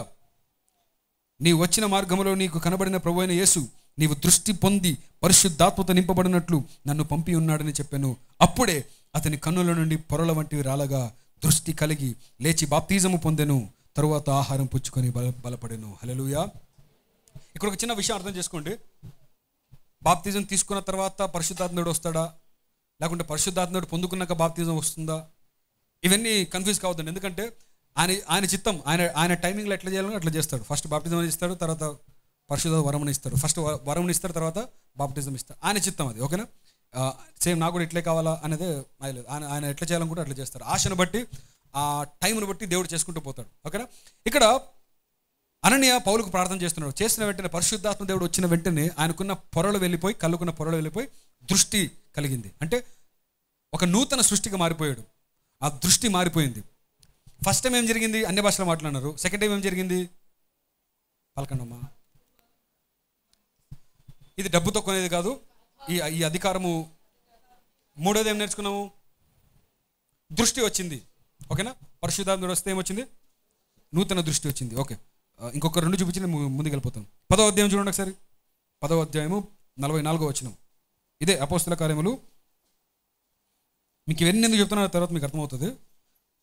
నీవు వచ్చిన మార్గంలో నీకు కనబడిన ప్రభు అయిన యేసు నీవు దృష్టి పొంది పరిశుద్ధాత్మతో నింపబడినట్లు నన్ను పంపి ఉన్నాడని చెప్పాను. అప్పుడే అతని కన్నుల నుండి పొరల వంటివి రాలగా దృష్టి కలిగి లేచి బాప్తిజము పొందెను. తరువాత ఆహారం పుచ్చుకొని బలపడెను. హల్లెలూయా. ఇక్కడ ఒక చిన్న విషయం అర్థం చేసుకోండి. బాప్తిజం తీసుకున్న తర్వాత పరిశుద్ధాత్ముడు వస్తాడా, లేకుంటే పరిశుద్ధాత్ముడు పొందుకున్నాక బాప్తిజం వస్తుందా? ఇవన్నీ కన్ఫ్యూజ్ కావద్దండి. ఎందుకంటే ఆయన చిత్తం, ఆయన టైమింగ్లో ఎట్లా చేయాలో అట్లా చేస్తాడు. ఫస్ట్ బాప్టిజం ఇస్తాడు, తర్వాత పరిశుద్ధ వరముని ఇస్తాడు. ఫస్ట్ వరముని ఇస్తాడు, తర్వాత బాప్టిజం ఇస్తాడు. ఆయన చిత్తం అది. ఓకేనా? సేమ్ నాకు కూడా ఇట్లే కావాలా అనేది ఆయన ఎట్లా చేయాలనుకుంటే అట్లా చేస్తారు. ఆశను బట్టి, ఆ టైంను బట్టి దేవుడు చేసుకుంటూ పోతాడు. ఓకేనా? ఇక్కడ అననీయ పౌలుకు ప్రార్థన చేస్తున్నాడు. చేసిన వెంటనే పరిశుద్ధాత్మ దేవుడు వచ్చిన వెంటనే ఆయనకున్న పొరలు వెళ్ళిపోయి, కళ్ళుకున్న పొరలు వెళ్ళిపోయి దృష్టి కలిగింది. అంటే ఒక నూతన సృష్టిగా మారిపోయాడు. ఆ దృష్టి మారిపోయింది. ఫస్ట్ టైం ఏం జరిగింది? అన్ని భాషలో మాట్లాడినారు. సెకండ్ టైం ఏం జరిగింది? పలకండమ్మా. ఇది డబ్బుతో కొనేది కాదు, ఈ అధికారము. మూడోది ఏం నేర్చుకున్నాము? దృష్టి వచ్చింది. ఓకేనా? పరిశుద్ధాత్ముడు వస్తే ఏమొచ్చింది? నూతన దృష్టి వచ్చింది. ఓకే, ఇంకొక 2 చూపించి ముందుకు వెళ్ళిపోతాను. 10వ అధ్యాయం చూడండి ఒకసారి. 10వ అధ్యాయము 44వ వచనం. ఇదే అపోస్తల కార్యములు. మీకు ఇవన్నీ ఎందుకు చెప్తున్నా తర్వాత మీకు అర్థమవుతుంది.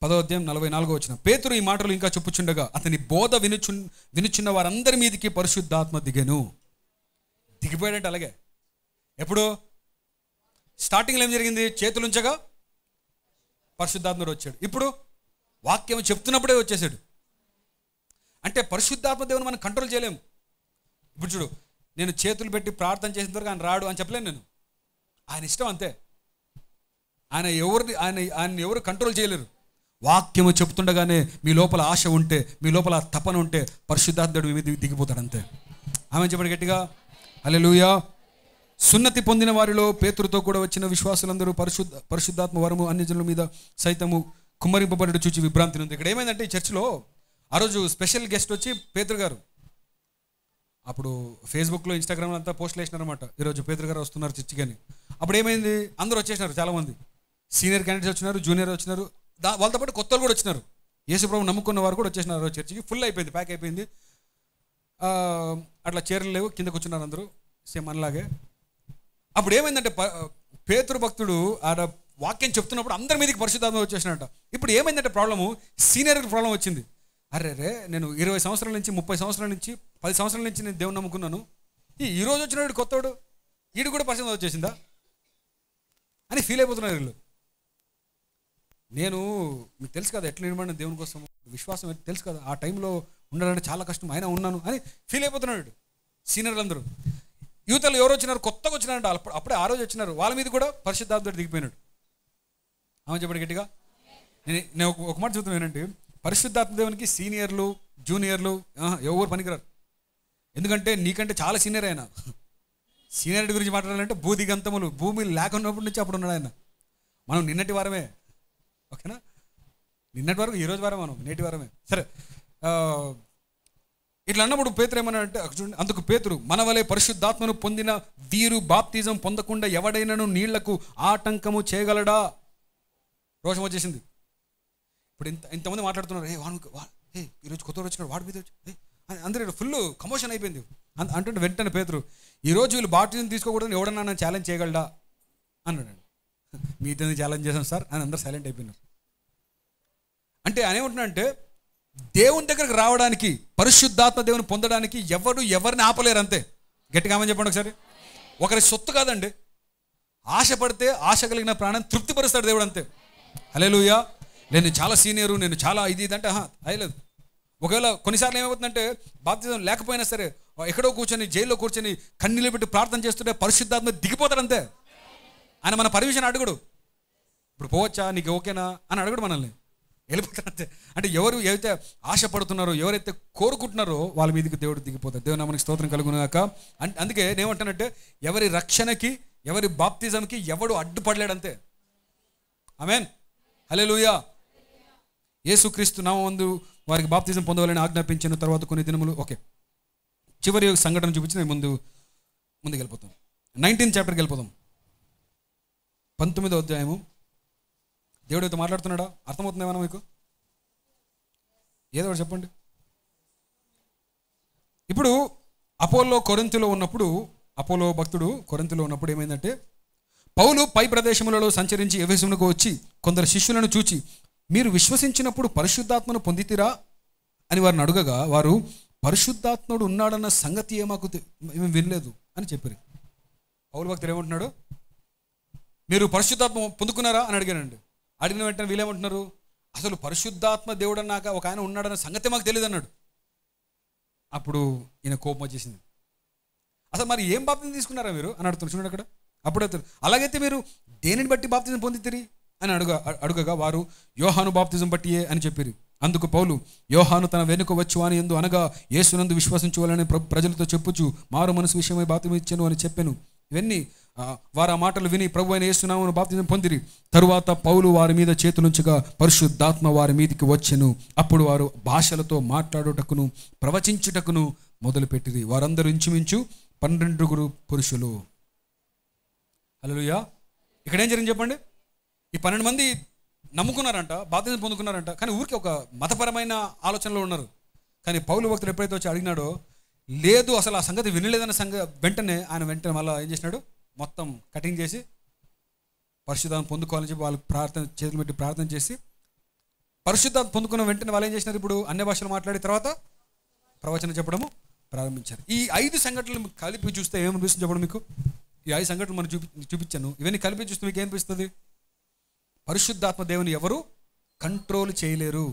10వ అధ్యాయం 44వ వచనం. పేతురు ఈ మాటలు ఇంకా చెప్పుచుండగా అతని బోధ వినుచున్న వారందరి మీదకి పరిశుద్ధాత్మ దిగెను. దిగిపోయాడంటే అలాగే. ఎప్పుడు? స్టార్టింగ్లో ఏం జరిగింది? చేతులుంచగా పరిశుద్ధాత్ముడు వచ్చాడు. ఇప్పుడు వాక్యం చెప్తున్నప్పుడే వచ్చేసాడు. అంటే పరిశుద్ధాత్మ దేవుని మనం కంట్రోల్ చేయలేము. ఇప్పుడు చూడు, నేను చేతులు పెట్టి ప్రార్థన చేసిన తర్వాత ఆయన రాడు అని చెప్పలేను నేను. ఆయన ఇష్టం అంతే. ఆయన ఎవరు కంట్రోల్ చేయలేరు. వాక్యము చెప్తుండగానే మీ లోపల ఆశ ఉంటే, మీ లోపల తపన ఉంటే పరిశుద్ధాత్ముడు మీ మీద దిగిపోతాడు అంతే. ఆమె చెప్పండి గట్టిగా హల్లెలూయా. సున్నతి పొందిన వారిలో పేతురుతో కూడా వచ్చిన విశ్వాసులందరూ పరిశుద్ధాత్మ వరము అన్యజనుల మీద సైతము కుమ్మరింపబడి చూచి విభ్రాంతి ఉంది. ఇక్కడ ఏమైందంటే ఈ చర్చిలో ఆ రోజు స్పెషల్ గెస్ట్ వచ్చి పేతురు గారు. అప్పుడు ఫేస్బుక్లో, ఇన్స్టాగ్రామ్లో అంతా పోస్టులు వేసినారన్నమాట, ఈరోజు పేతురు గారు వస్తున్నారు చర్చికి అని. అప్పుడు ఏమైంది? అందరూ వచ్చేసినారు. చాలామంది సీనియర్ క్యాండిడేట్స్ వచ్చినారు, జూనియర్ వచ్చినారు, వాళ్ళతో పాటు కొత్త వాళ్ళు కూడా వచ్చినారు. యేసుప్రభు నమ్ముకున్న వారు కూడా వచ్చేసినారు చర్చికి. ఫుల్ అయిపోయింది, ప్యాక్ అయిపోయింది. అట్లా చీరలు లేవు, కింద కూర్చున్నారు అందరూ సేమ్ మనలాగే. అప్పుడు ఏమైందంటే పేతురు భక్తుడు ఆడ వాక్యం చెప్తున్నప్పుడు అందరి మీదకి పరిశుద్ధాత్మ వచ్చేసినట్ట. ఇప్పుడు ఏమైందంటే ప్రాబ్లము, సీనియర్కి ప్రాబ్లం వచ్చింది. అరే నేను 20 సంవత్సరాల నుంచి, 30 సంవత్సరాల నుంచి, 10 సంవత్సరాల నుంచి నేను దేవుని నమ్ముకున్నాను. ఈరోజు వచ్చినాడు కొత్తవాడు, వీడు కూడా పరిశుద్ధాత్మ వచ్చేసిందా అని ఫీల్ అయిపోతున్నారు వీళ్ళు. నేను మీకు తెలుసు కదా ఎట్లా నిలబడిన దేవుని కోసం, విశ్వాసం తెలుసు కదా, ఆ టైంలో ఉండాలంటే చాలా కష్టం, అయినా ఉన్నాను అని ఫీల్ అయిపోతున్నాడు సీనియర్లు అందరూ. యూతలు ఎవరు వచ్చినారు? కొత్తగా వచ్చినారంట. అప్పుడే ఆ రోజు వచ్చినారు. వాళ్ళ మీద కూడా పరిశుద్ధాత్ముడు దిగిపోయినాడు. ఆమె చెప్పండి గట్టిగా. నేను ఒక మాట చెప్తున్నాను ఏంటంటే, పరిశుద్ధాత్మ దేవునికి సీనియర్లు, జూనియర్లు ఎవరు పనికిరారు. ఎందుకంటే నీకంటే చాలా సీనియర్ ఆయన. సీనియరిటీ గురించి మాట్లాడాలంటే భూదిగంతములు, భూమి లేకున్నప్పటి నుంచి అప్పుడు ఉన్నాడు ఆయన. మనం నిన్నటి వారమే. ఓకేనా? నిన్నటి వరకు, ఈరోజు వారం మనం, నేటి వారమే. సరే, ఇట్లా అన్నప్పుడు పేతురు ఏమన్నా అంటే చూడండి, అందుకు పేతురు, మన వలె పరిశుద్ధాత్మను పొందిన వీరు బాప్తిజం పొందకుండా ఎవడైనాను నీళ్లకు ఆటంకము చేయగలడా? రోషం వచ్చేసింది. ఇప్పుడు ఇంతమంది మాట్లాడుతున్నారు, ఈరోజు కొత్త వచ్చినాడు, వాడి మీద అందరూ ఫుల్ కమోషన్ అయిపోయింది. అంటుంటే వెంటనే పేతురు, ఈరోజు వీళ్ళు బాప్తిజం తీసుకోకూడదని ఎవడన్నా నన్ను ఛాలెంజ్ చేయగలడా అన్నాడు. మీతో ఛాలెంజ్ చేశాం సార్ అని అందరూ సైలెంట్ అయిపోయినారు. అంటే ఆయన ఏమంటున్నాడంటే, దేవుని దగ్గరకు రావడానికి, పరిశుద్ధాత్మ దేవుని పొందడానికి ఎవరిని ఆపలేరు అంతే. గట్టిగా ఆమె చెప్పండి ఒకసారి. ఒకరి సొత్తు కాదండి. ఆశపడితే ఆశ కలిగిన ప్రాణాన్ని తృప్తిపరుస్తాడు దేవుడు అంతే. హల్లెలూయా. నేను చాలా సీనియరు, నేను చాలా ఇది అంటే అయ్యలేదు. ఒకవేళ కొన్నిసార్లు ఏమవుతుందంటే బాప్తిజం లేకపోయినా సరే ఎక్కడో కూర్చొని, జైల్లో కూర్చొని కన్నీళ్ళు పెట్టి ప్రార్థన చేస్తుంటే పరిశుద్ధాత్మ దిగిపోతాడు అంతే. ఆయన మన పర్మిషన్ అడుగుడు. ఇప్పుడు పోవచ్చా, నీకు ఓకేనా అని అడగడు మనల్ని, వెళ్ళిపోతారు అంతే. అంటే ఎవరు ఏవైతే ఆశపడుతున్నారో, ఎవరైతే కోరుకుంటున్నారో వాళ్ళ మీదకి దేవుడు దిగిపోతారు. దేవుని నామానికి స్తోత్రం కలుగునుగాక. అందుకే నేనేమంటానంటే, ఎవరి రక్షణకి, ఎవరి బాప్తిజంకి ఎవడు అడ్డుపడలేడంతే. ఆమేన్. హల్లెలూయా. యేసుక్రీస్తు నామమందు వారికి బాప్తిజం పొందవాలని ఆజ్ఞాపించిన తర్వాత కొన్ని దినములు. ఓకే, చివరి సంఘటన చూపించి నేను ముందుకు వెళ్ళిపోతాం. 19th చాప్టర్కి వెళ్ళిపోతాం. 19వ అధ్యాయము. దేవుడు అయితే మాట్లాడుతున్నాడా? అర్థమవుతుంది ఏమన్నా మీకు? ఏదో ఒకటి చెప్పండి. ఇప్పుడు అపోలో భక్తుడు కొరింథీలో ఉన్నప్పుడు ఏమైందంటే, పౌలు పై ప్రదేశములలో సంచరించి ఎఫెసునకు వచ్చి కొందరు శిష్యులను చూచి, మీరు విశ్వసించినప్పుడు పరిశుద్ధాత్మను పొందితిరా అని వారిని అడగగా, వారు పరిశుద్ధాత్ముడు ఉన్నాడన్న సంగతి మాకు మేము వినలేదు అని చెప్పారు. పౌలు భక్తుడు ఏమంటున్నాడు? మీరు పరిశుద్ధాత్మ పొందుకున్నారా అని అడిగానండి. అడిగిన వెంటనే వీళ్ళేమంటున్నారు? అసలు పరిశుద్ధాత్మ దేవుడు అన్నాక ఒక ఆయన ఉన్నాడన్న సంగతి మాకు తెలియదు అన్నాడు. అప్పుడు ఈయన కోపం వచ్చేసింది. అసలు మరి ఏం బాప్తిజం తీసుకున్నారా మీరు అని అడుగుతున్నారు. చూడండి అక్కడ. అప్పుడు అలాగైతే మీరు దేనిని బట్టి బాప్తిజం పొందితిరి అని అడుగగా వారు యోహాను బాప్తిజం బట్టియే అని చెప్పారు. అందుకు పౌలు, యోహాను తన వెనుక వచ్చు అని ఎందు అనగా యేసునందు విశ్వసించువాలని ప్రజలతో చెప్పుచు మారు మనసు విషయమై బాప్తిజం ఇచ్చాను అని చెప్పాను. ఇవన్నీ వారు ఆ మాటలు విని ప్రభు అయిన యేసునామమున బాప్తిజం పొందిరి. తరువాత పౌలు వారి మీద చేతులుంచగా పరిశుద్ధాత్మ వారి మీదికి వచ్చెను. అప్పుడు వారు భాషలతో మాట్లాడుటకును ప్రవచించుటకును మొదలుపెట్టిరి. వారందరూ ఇంచుమించు 12 పురుషులు. హల్లెలూయా. ఇక్కడ ఏం జరిగింది చెప్పండి? ఈ 12 మంది నమ్ముకున్నారంట, బాప్తిజం పొందుకున్నారంట, కానీ ఊరికి ఒక మతపరమైన ఆలోచనలో ఉన్నారు. కానీ పౌలు భక్తుడు ఎప్పుడైతే వచ్చి అడిగినాడో, లేదు అసలు ఆ సంగతి వినలేదన్న వెంటనే మళ్ళీ ఏం చేసినాడు? మొత్తం కటింగ్ చేసి పరిశుద్ధాత్మ పొందుకోవాలని చెప్పి వాళ్ళు చేతులు పెట్టి ప్రార్థన చేసి పరిశుద్ధాత్మ పొందుకున్న వెంటనే వాళ్ళు ఏం చేసినారు? ఇప్పుడు అన్య భాషలు మాట్లాడిన తర్వాత ప్రవచనం చెప్పడము ప్రారంభించారు. ఈ 5 సంఘటనలు కలిపి చూస్తే ఏమనిపిస్తుంది చెప్పండి మీకు? ఈ 5 సంఘటనలు మనం చూపించాను. ఇవన్నీ కలిపి చూస్తే మీకు ఏమనిపిస్తుంది? పరిశుద్ధాత్మ దేవుని ఎవరు కంట్రోల్ చేయలేరు.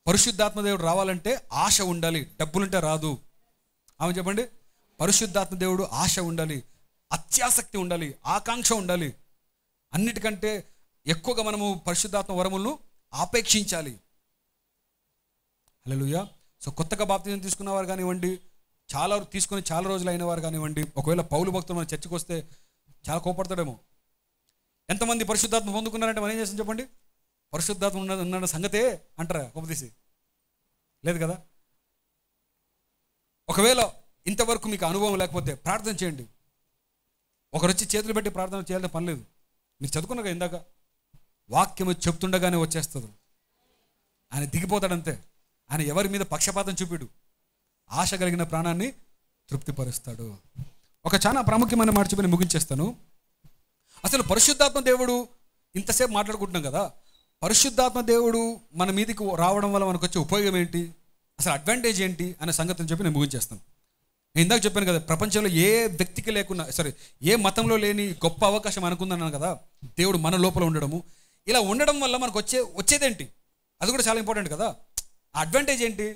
పరిశుద్ధాత్మ దేవుడు రావాలంటే ఆశ ఉండాలి, డబ్బులుంటే రాదు. ఆమె చెప్పండి. పరిశుద్ధాత్మ దేవుడు ఆశ ఉండాలి, అత్యాసక్తి ఉండాలి, ఆకాంక్ష ఉండాలి. అన్నిటికంటే ఎక్కువగా మనము పరిశుద్ధాత్మ వరములను ఆపేక్షించాలి. హల్లెలూయా. సో కొత్తగా బాప్తిజం తీసుకున్నవారు కానివ్వండి, తీసుకొని చాలా రోజులు అయిన వారు కానివ్వండి, ఒకవేళ పౌలు భక్తులు మన చర్చకు వస్తే చాలా కోపడతాడేమో. ఎంతమంది పరిశుద్ధాత్మ పొందుకున్నారంటే మనం ఏం చేస్తాం చెప్పండి? పరిశుద్ధాత్మ ఉన్న సంగతే అంటారా కోపం తీసి? లేదు కదా. ఒకవేళ ఇంతవరకు మీకు అనుభవం లేకపోతే ప్రార్థన చేయండి. ఒకరు వచ్చి చేతులు పెట్టి ప్రార్థన చేయాలంటే పని లేదు. మీరు చదువుకున్నాగా ఇందాక, వాక్యము చెప్తుండగానే వచ్చేస్తుంది. ఆయన దిగిపోతాడంతే. ఆయన ఎవరి మీద పక్షపాతం చూపిడు. ఆశ కలిగిన ప్రాణాన్ని తృప్తిపరుస్తాడు. ఒక చాలా ప్రాముఖ్యమైన మాట చెప్పి ముగించేస్తాను. అసలు పరిశుద్ధాత్మ దేవుడు ఇంతసేపు మాట్లాడుకుంటున్నాం కదా, పరిశుద్ధాత్మ దేవుడు మన మీదకి రావడం వల్ల మనకు వచ్చే ఉపయోగం ఏంటి, అసలు అడ్వాంటేజ్ ఏంటి అనే సంగతిని చెప్పి నేను ముగించేస్తాను. నేను ఇందాక చెప్పాను కదా, ప్రపంచంలో ఏ వ్యక్తికి లేకున్నా ఏ మతంలో లేని గొప్ప అవకాశం అనుకుందన్నాను కదా, దేవుడు మన లోపల ఉండడము. ఇలా ఉండడం వల్ల మనకు వచ్చేదేంటి, అది కూడా చాలా ఇంపార్టెంట్ కదా. ఆ అడ్వాంటేజ్ ఏంటి?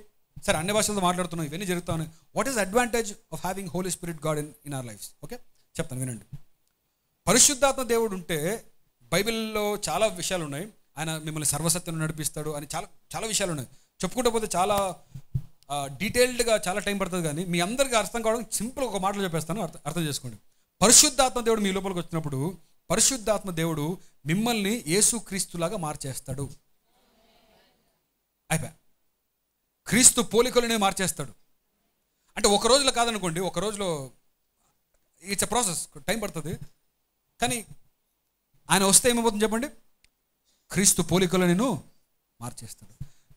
సరే, అన్ని భాషలతో మాట్లాడుతున్నాం, ఇవన్నీ జరుగుతాయి. What is advantage of having holy spirit god in our lives? Okay, చెప్తాను వినండి. పరిశుద్ధాత్మ దేవుడు ఉంటే బైబిల్లో చాలా విషయాలు ఉన్నాయి. ఆయన మిమ్మల్ని సర్వసత్యం నడిపిస్తాడు అని చాలా చాలా విషయాలు ఉన్నాయి. చెప్పుకుంటూ పోతే చాలా డీటెయిల్డ్గా చాలా టైం పడుతుంది. కానీ మీ అందరికీ అర్థం కావడం సింపుల్ ఒక మాటలో చెప్పేస్తాను, అర్థం చేసుకోండి. పరిశుద్ధాత్మ దేవుడు మీ లోపలికి వచ్చినప్పుడు పరిశుద్ధాత్మ దేవుడు మిమ్మల్ని యేసుక్రీస్తులాగా మార్చేస్తాడు. అయిపోయా. క్రీస్తు పోలికలనే మార్చేస్తాడు. అంటే ఒక రోజులో కాదనుకోండి, ఒక రోజులో ఇట్స్ ఎ ప్రాసెస్, టైం పడుతుంది. కానీ ఆయన వస్తే ఏమైపోతుంది చెప్పండి? క్రీస్తు పోలికలు నేను మార్చేస్తాడు.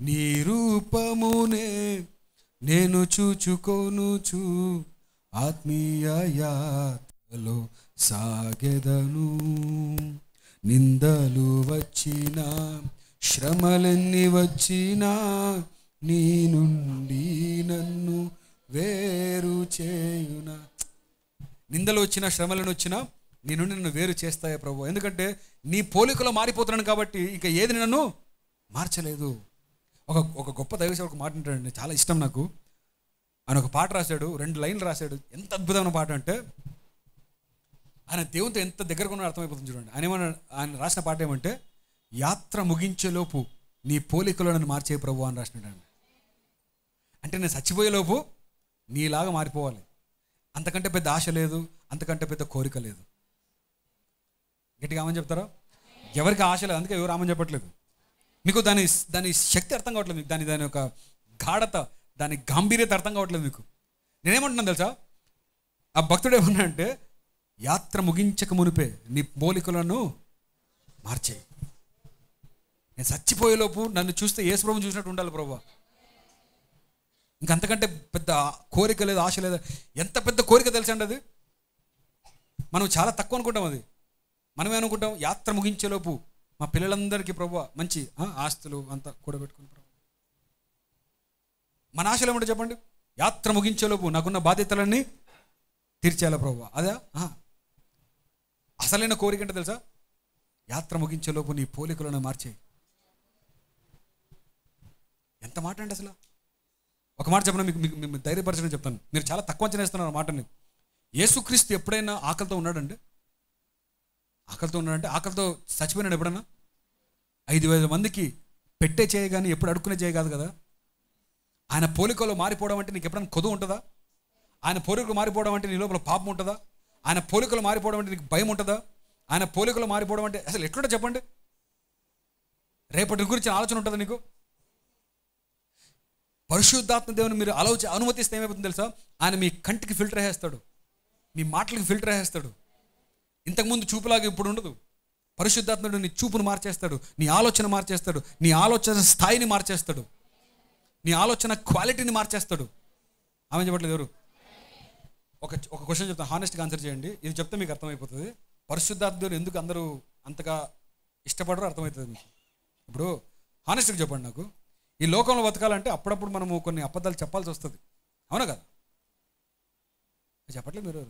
నీ రూపమునే నేను చూచుకొనుచు ఆత్మీయ యాత్రలో సాగెదను. నిందలు వచ్చినా శ్రమలెన్ని వచ్చినా నీ నుండి నన్ను వేరు చేయునా. నిందలు వచ్చినా శ్రమలను వచ్చినా నీ నుండి నన్ను వేరు చేస్తాయా ప్రభు? ఎందుకంటే నీ పోలికలో మారిపోతున్నాను కాబట్టి ఇక ఏది నన్ను మార్చలేదు. ఒక గొప్ప దైవసేవకు మాట అంటాడండి, చాలా ఇష్టం నాకు. ఆయన ఒక పాట రాశాడు, 2 లైన్లు రాశాడు. ఎంత అద్భుతమైన పాట అంటే, ఆయన దేవునితో ఎంత దగ్గరగా ఉన్నాడో అర్థమైపోతుంది చూడండి. ఆయన రాసిన పాట ఏమంటే, యాత్ర ముగించేలోపు నీ పోలికలో నన్ను మార్చే ప్రభు అని రాసినాడండి. అంటే నేను చచ్చిపోయేలోపు నీలాగా మారిపోవాలి. అంతకంటే పెద్ద ఆశ లేదు, అంతకంటే పెద్ద కోరిక లేదు. గట్టిగా ఆమని చెప్తారా? ఎవరికి ఆశ లేదు, అందుకే ఎవరు ఆమని చెప్పట్లేదు. మీకు దాని శక్తి అర్థం కావట్లేదు, మీకు దాని యొక్క గాఢత, దాని గాంభీర్యత అర్థం కావట్లేదు మీకు. నేనేమంటున్నాను తెలుసా, ఆ భక్తుడు ఏమన్నా అంటే, యాత్ర ముగించక మునిపే నీ పోలికలను మార్చేయి. నేను చచ్చిపోయేలోపు నన్ను చూస్తే యేసు ప్రభువుని చూసినట్టు ఉండాలి ప్రభువా. ఇంకంతకంటే పెద్ద కోరిక లేదు, ఆశ లేదు. ఎంత పెద్ద కోరిక తెలుసండి అది. మనం చాలా తక్కువ అనుకుంటాం అది. మనమే అనుకుంటాం యాత్ర ముగించేలోపు మా పిల్లలందరికీ ప్రభువా మంచి ఆస్తులు అంతా కూడబెట్టుకుని ప్రభు. మన ఆశలు ఏమంటే చెప్పండి, యాత్ర ముగించేలోపు నాకున్న బాధ్యతలన్నీ తీర్చేయాల ప్రభువా. అదా అసలైన కోరిక అంటే తెలుసా, యాత్ర ముగించేలోపు నీ పోలికలను మార్చేయి. ఎంత మాట అండి అసలు. ఒక మాట చెప్పిన మీకు ధైర్యపరచడం చెప్తాను. మీరు చాలా తక్కువ అంచనా వేస్తున్నారు ఆ మాటని. యేసుక్రీస్తు ఎప్పుడైనా ఆకలితో ఉన్నాడంటే, ఆకలితో చచ్చిపోయినాడు ఎప్పుడన్నా? 5,000 మందికి పెట్టే చేయ కానీ ఎప్పుడు అడుక్కునే చేయ కాదు కదా. ఆయన పోలికలో మారిపోవడం అంటే నీకు ఎప్పుడైనా కొదువు ఉంటుందా? ఆయన పోలికలు మారిపోవడం అంటే నీ లోపల పాపం ఉంటుందా? ఆయన పోలికలు మారిపోవడం అంటే నీకు భయం ఉంటుందా? ఆయన పోలికలు మారిపోవడం అంటే అసలు ఎట్లుంటే చెప్పండి? రేపటి గురించి ఆలోచన ఉంటుందా నీకు? పరిశుద్ధాత్మ దేవుని మీరు అనుమతిస్తే ఏమైపోతుంది తెలుసా, ఆయన మీ కంటికి ఫిల్టర్ వేస్తాడు, మీ మాటలకి ఫిల్టర్ వేస్తాడు. ఇంతకుముందు చూపులాగా ఇప్పుడు ఉండదు. పరిశుద్ధాత్ముడు నీ చూపును మార్చేస్తాడు, నీ ఆలోచన మార్చేస్తాడు, నీ ఆలోచన స్థాయిని మార్చేస్తాడు, నీ ఆలోచన క్వాలిటీని మార్చేస్తాడు. ఆమె చెప్పట్లేదు ఎవరు? ఒక క్వశ్చన్ చెప్తాను, హానెస్ట్గా ఆన్సర్ చేయండి. ఇది చెప్తే మీకు అర్థమైపోతుంది. పరిశుద్ధాత్ముడు ఎందుకు అందరూ అంతగా ఇష్టపడరో అర్థమవుతుంది మీకు. ఇప్పుడు హానెస్ట్గా చెప్పండి, నాకు ఈ లోకంలో బతకాలంటే అప్పుడప్పుడు మనము కొన్ని అబద్ధాలు చెప్పాల్సి వస్తుంది. అవునా కదా? చెప్పట్లేదు మీరు?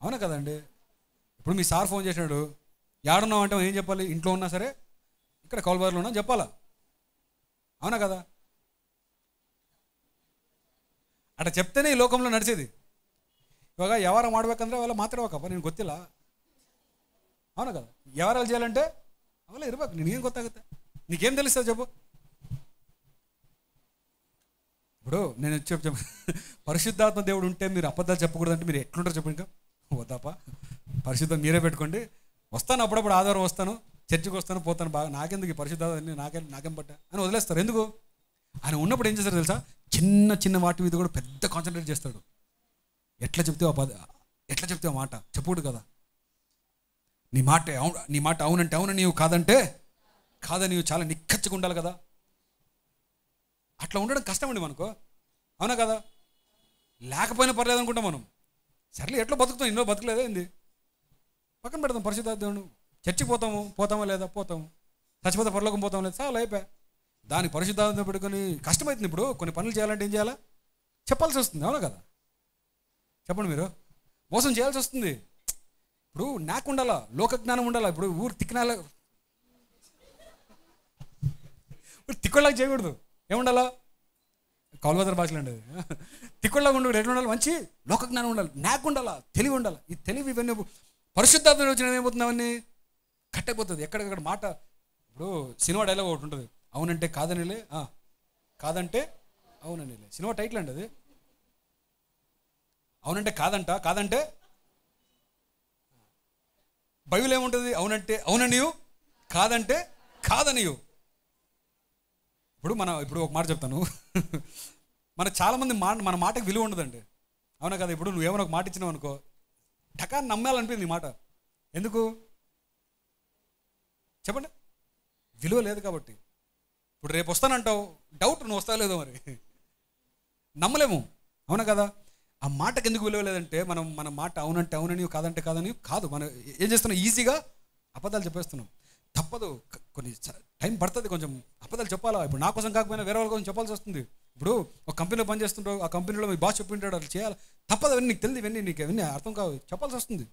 అవునా కదండి? ఇప్పుడు మీ సార్ ఫోన్ చేసినాడు, ఏడున్నావు అంటే ఏం చెప్పాలి? ఇంట్లో ఉన్నా సరే, ఇక్కడ కౌల్బార్లో ఉన్నా చెప్పాలా? అవునా కదా? అట్లా చెప్తేనే ఈ లోకంలో నడిచేది. ఇವಾಗ వ్యవహారం ಮಾಡ್ಬೇಕಂದ್ರೆ ಅವೆಲ್ಲ ಮಾತಾಡ್ಬೇಕಪ್ಪ, ನೀನು ಗೊತ್ತಿಲ್ಲ. అవునా కదా? వ్యవహారాలు చేయాలంటే అವೆಲ್ಲ ఇరಬೇಕು, నీకేం ಗೊತ್ತಾಗುತ್ತೆ? నీకేం తెలుస్తుంది చెప్పు? ఇప్పుడు నేను చెప్పు పరిశుద్ధాత్మ దేవుడు ఉంటే మీరు అబద్ధాలు చెప్పకూడదంటే మీరు ఎట్లుంటారు చెప్పండి? ఇంకా వద్దాపా, పరిశుద్ధం మీరే పెట్టుకోండి. వస్తాను అప్పుడప్పుడు, ఆదివారం వస్తాను, చర్చికి వస్తాను, పోతాను, బాగా నాకెందుకు ఈ పరిశుద్ధాత్మ, నాకేం పట్టా అని వదిలేస్తారు. ఎందుకు? ఆయన ఉన్నప్పుడు ఏం చేస్తారు తెలుసా, చిన్న చిన్న వాటి మీద కూడా పెద్ద కాన్సన్ట్రేట్ చేస్తాడు. ఎట్లా చెప్తే మాట చెప్పుడు కదా. నీ మాట అవునంటే అవును, నీవు కాదంటే కాదని, నీవు చాలా నిక్కచ్చిగా ఉండాలి కదా. అట్లా ఉండడం కష్టమండి మనకు. అవునా కదా? లేకపోయినా పర్లేదు అనుకుంటాం మనం. సర్లే ఎట్లా బతుకుతాం, ఎన్నో బతకలేదా ఏంది, పక్కన పెడతాం పరిశుద్ధాత్మ దేవుడు. చర్చికి పోతామా లేదా? పోతాము. చచ్చిపోతే పరలోకం పోతాం లేదా? చాలా అయిపోయా. దానికి పరిశుద్ధాత్మ పెట్టుకొని కష్టమవుతుంది. ఇప్పుడు కొన్ని పనులు చేయాలంటే ఏం చేయాలా? చెప్పాల్సి వస్తుంది. అవునా కదా? చెప్పండి మీరు. మోసం చేయాల్సి వస్తుంది. ఇప్పుడు నాకు ఉండాలా, లోక జ్ఞానం ఉండాలా. ఇప్పుడు ఊరు తిక్కినాల తిక్కొళ్ళకి చేయకూడదు. ఏముండాలా? కౌల్బాదర్ భాషలో ఉండేది. తిక్కొళ్ళగా ఉండకూడదు. ఎట్లా ఉండాలి? మంచి లోక జ్ఞానం ఉండాలి, నాకు ఉండాలా, తెలివి ఉండాలి. ఈ తెలివి ఇవన్నీ పరిశుద్ధాత్మ వచ్చిన ఏమవుతుందామని కట్టయిపోతుంది. ఎక్కడికక్కడ మాట. ఇప్పుడు సినిమా డైలాగ్ ఒకటి ఉంటుంది, అవునంటే కాదనిలే, కాదంటే అవుననిలే. సినిమా టైటిల్ అండి అది. అవునంటే కాదంటే బైబిల్ ఏముంటుంది? అవునంటే అవుననియు, కాదంటే కాదనియు. ఇప్పుడు ఒక మాట చెప్తాను. చాలామంది మన మాటకి విలువ ఉండదండి. అవునా కదా? ఇప్పుడు నువ్వేమైనా ఒక మాట ఇచ్చినావు అనుకో, టకాన్ని నమ్మాలనిపించింది ఈ మాట. ఎందుకు చెప్పండి? విలువ లేదు కాబట్టి. ఇప్పుడు రేపు వస్తానంటావు, డౌట్ నువ్వు వస్తావు లేదో మరి, నమ్మలేము. అవునా కదా? ఆ మాటకు ఎందుకు విలువ లేదంటే మన మాట అవునంటే అవునని, కాదంటే కాదని కాదు. మనం ఏం చేస్తున్నాం? ఈజీగా అబద్ధాలు చెప్పేస్తున్నాం. తప్పదు, కొన్ని టైం పడుతుంది, కొంచెం అబద్ధాలు చెప్పాలా. ఇప్పుడు నా కోసం కాకపోయినా వేరే వాళ్ళ కోసం చెప్పాల్సి వస్తుంది. ఇప్పుడు ఒక కంపెనీలో పనిచేస్తుంటావు, ఆ కంపెనీలో మీ బాస్ చెప్పింటాడు, అది చేయాలి. తప్పదు, అవన్నీ నీకు తెలియదు, నీకు అవన్నీ అర్థం కావు, చెప్పాల్సి వస్తుంది.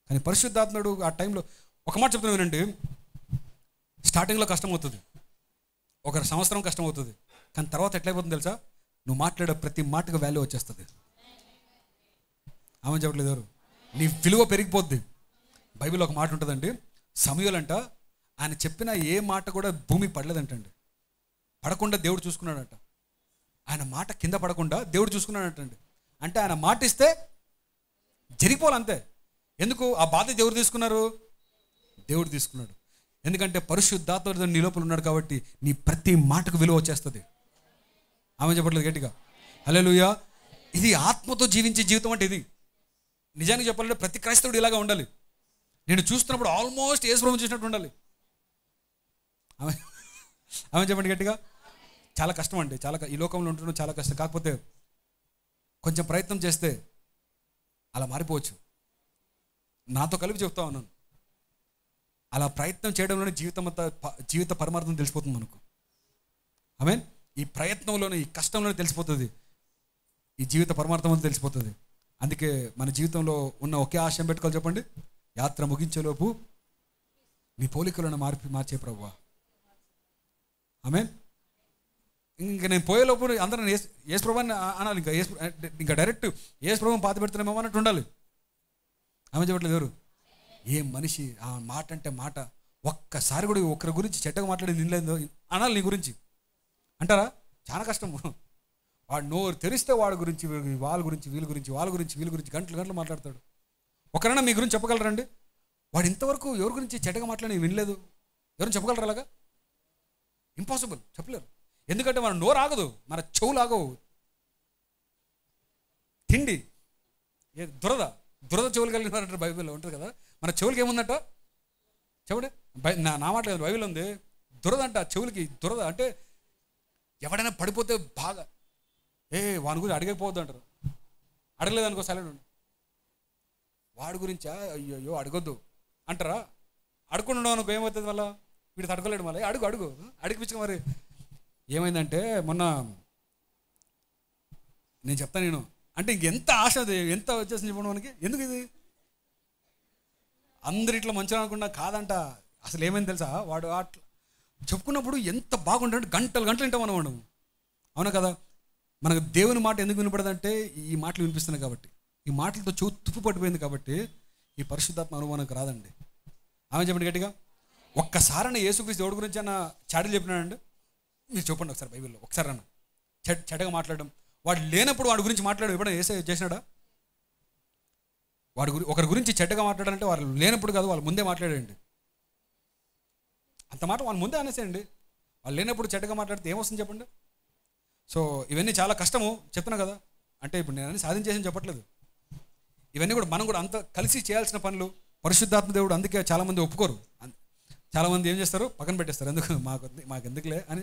కానీ పరిశుద్ధాత్ముడు ఆ టైంలో ఒక మాట చెప్తున్నా వినండి. స్టార్టింగ్లో కష్టం అవుతుంది, ఒక సంవత్సరం కష్టం అవుతుంది. కానీ తర్వాత ఎట్లయిపోతుంది తెలుసా? నువ్వు మాట్లాడే ప్రతి మాటకు వాల్యూ వచ్చేస్తుంది. ఆమె చెప్పట్లేదు ఎవరు? నీ విలువ పెరిగిపోద్ది. బైబిల్లో ఒక మాట ఉంటుందండి, సమూయేలు అంట, ఆయన చెప్పిన ఏ మాట కూడా భూమికి పడలేదంటండి. పడకుండా దేవుడు చూసుకున్నాడంట. ఆయన మాట కింద పడకుండా దేవుడు చూసుకున్నాడంటండి. అంటే ఆయన మాట ఇస్తే జరిగిపోవాలంతే. ఎందుకు? ఆ బాధ్యత ఎవరు తీసుకున్నారు? దేవుడు తీసుకున్నాడు. ఎందుకంటే పరిశుద్ధాత్మ నీ లోపల ఉన్నాడు కాబట్టి నీ ప్రతి మాటకు విలువ వచ్చేస్తుంది. ఆమె చెప్పట్లేదు గట్టిగా? హల్లెలూయా. ఇది ఆత్మతో జీవించే జీవితం అంటే ఇది. నిజానికి చెప్పాలంటే ప్రతి క్రైస్తవుడు ఇలాగా ఉండాలి. నేను చూస్తున్నప్పుడు ఆల్మోస్ట్ యేసు ప్రభువుని చూసినట్టు ఉండాలి. ఆమె చెప్పండి గట్టిగా. చాలా కష్టం అండి, ఈ లోకంలో ఉంటున్నాం చాలా కష్టం. కాకపోతే కొంచెం ప్రయత్నం చేస్తే అలా మారిపోవచ్చు. నాతో కలిపి చెప్తా ఉన్నాను, అలా ప్రయత్నం చేయడంలోనే జీవిత పరమార్థం తెలిసిపోతుంది మనకు. ఆమేన్. ఈ ప్రయత్నంలోనే, ఈ కష్టంలోనే తెలిసిపోతుంది ఈ జీవిత పరమార్థం అని తెలిసిపోతుంది. అందుకే మన జీవితంలో ఉన్న ఒకే ఆశయం పెట్టుకోవాలి చెప్పండి, యాత్ర ముగించేలోపు నీ పోలికలను మార్చే ప్రభువా. ఆమేన్. ఇంకా నేను పోయేలోపు అందరూ యేసు ప్రభువుని అనాలి. ఇంకా డైరెక్ట్ యేసు ప్రభువుని పాత పెడుతున్నామేమో అన్నట్టు ఉండాలి. ఆమె చెప్పట్లేదు ఎవరు. ఏ మనిషి ఆ మాట అంటే మాట, ఒక్కసారి కూడా ఒకరి గురించి చెడ్డగా మాట్లాడి నిన్నలేదు అనాలి నీ గురించి అంటారా? చాలా కష్టం. వాడు నోరు తెరిస్తే వాడి గురించి, వాళ్ళ గురించి, వీళ్ళ గురించి గంటలు మాట్లాడతాడు. ఒకరైనా మీ గురించి చెప్పగలరండి? వాడు ఇంతవరకు ఎవరి గురించి చెడ్డగా మాట్లాడి వినలేదు, ఎవరైనా చెప్పగలరా అలాగా? ఇంపాసిబుల్, చెప్పలేరు. ఎందుకంటే మన నోరు ఆగదు, మన చెవులు ఆగవు. తిండి దురద చెవులు కలిగిన బైబిల్లో ఉంటుంది కదా. మన చెవులకి ఏముందట చెప్పండి. నా మాట లేదు, బైబిల్ ఉంది. దురద అంట చెవులకి. దురద అంటే ఎవడైనా పడిపోతే బాగా వాడి గురించి అడిగకపోవద్దు అంటారు. అడగలేదు అనుకో సైలెంట్ ఉండు. వాడి గురించా అయ్యో అడగొద్దు అంటారా? అడుగుకుండా ఉండవు అనుకో ఏమవుతుంది? వల్ల వీడు తడుకోలేడు. మళ్ళీ అడిగిపించుకో. మరి ఏమైందంటే మొన్న నేను చెప్తాను నేను అంటే ఇంకెంత ఆశ, అది ఎంత వచ్చేసింది చెప్పండి మనకి. ఎందుకు ఇది అందరు ఇట్లా మంచిగా అనుకున్నా కాదంట. అసలు ఏమైంది తెలుసా? వాడు అట్లా చెప్పుకున్నప్పుడు ఎంత బాగుంటాడు, గంటలు వింటాం మనం. అవునా కదా? మనకు దేవుని మాట ఎందుకు వినపడదంటే ఈ మాటలు వినిపిస్తున్నాయి కాబట్టి, ఈ మాటలతో తుప్పు పట్టిపోయింది కాబట్టి ఈ పరిశుద్ధాత్మ అనుభవానికి రాదండి. ఆమె చెప్పండి గట్టిగా. ఒక్కసారన్నా యేసుక్రీస్తు దేవుడి గురించి అన్న చాడీలు చెప్పినాడండి. మీరు చెప్పండి ఒకసారి బైబిల్లో. ఒకసారి అన్న చెడ్డగా మాట్లాడడం, వాడు లేనప్పుడు వాడి గురించి మాట్లాడడం ఎప్పుడైనా చేసినాడా? ఒకరి గురించి చెడ్డగా మాట్లాడాలంటే వాళ్ళు లేనప్పుడు కాదు, వాళ్ళు ముందే మాట్లాడండి. అంత మాట వాళ్ళు ముందే అనేసేయండి. వాళ్ళు లేనప్పుడు చెడ్డగా మాట్లాడితే ఏమొస్తుంది చెప్పండి. సో ఇవన్నీ చాలా కష్టము చెప్తున్నా కదా. అంటే ఇప్పుడు నేను అన్ని సాధించేసి చెప్పట్లేదు. ఇవన్నీ కూడా మనం కూడా అంత కలిసి చేయాల్సిన పనులు. పరిశుద్ధాత్మ దేవుడు అందుకే చాలామంది ఒప్పుకోరు. చాలామంది ఏం చేస్తారు, పక్కన పెట్టేస్తారు. ఎందుకు మాకు ఎందుకులే అని.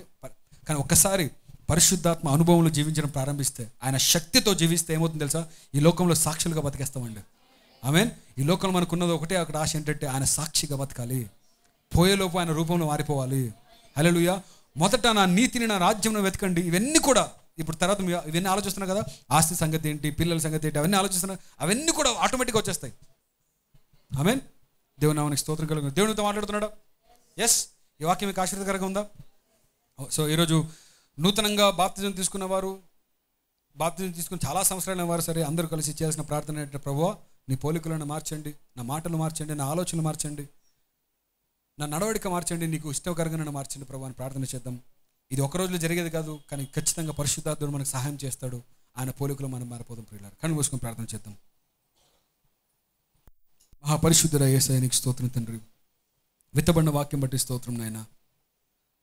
కానీ ఒక్కసారి పరిశుద్ధాత్మ అనుభవంలో జీవించడం ప్రారంభిస్తే, ఆయన శక్తితో జీవిస్తే ఏమవుతుంది తెలుసా? ఈ లోకంలో సాక్షులుగా బతికేస్తామండి. ఆమేన్. ఈ లోకంలో మనకున్నది ఒకటే అక్కడ ఆశ ఏంటంటే ఆయన సాక్షిగా బతకాలి. పోయేలోపు ఆయన రూపంలో మారిపోవాలి. హల్లెలూయా. మొదట నా నీతిని, నా రాజ్యంను వెతకండి. ఇవన్నీ కూడా ఇప్పుడు తర్వాత ఇవన్నీ ఆలోచిస్తున్నా కదా. ఆస్తి సంగతి ఏంటి, పిల్లల సంగతి ఏంటి, అవన్నీ ఆలోచిస్తున్నా. అవన్నీ కూడా ఆటోమేటిక్గా వచ్చేస్తాయి. ఆమేన్. దేవుని నామానికి స్తోత్రం కలుగును. దేవునితో మాట్లాడుతున్నాడా? ఎస్. ఈ వాక్యం మీకు ఆశీర్వాదకరంగా ఉందా? సో ఈరోజు నూతనంగా బాప్తిజం తీసుకున్న వారు, బాప్తిజం తీసుకుని చాలా సంవత్సరాలైన వారు సరే, అందరూ కలిసి చేయాల్సిన ప్రార్థన ఏంటంటే, ప్రభువా నీ పోలికలను మార్చండి, నా మాటలు మార్చండి, నా ఆలోచనలు మార్చండి, నా నడవడిక మార్చండి, నీకు ఇష్టకరంగా నన్ను మార్చండి ప్రభు అని ప్రార్థన చేద్దాం. ఇది ఒక రోజులో జరిగేది కాదు, కానీ ఖచ్చితంగా పరిశుద్ధాత్ముడు మనకు సహాయం చేస్తాడు. ఆయన పోలికలు మనం మారిపోదాం ప్రియులారా. కళ్ళు మూసుకొని ప్రార్థన చేద్దాం. మహాపరిశుద్ధుడా యేసయ్యా నీకు స్తోత్రం తండ్రి. విత్తబడిన వాక్యం బట్టి స్తోత్రం నాయనా.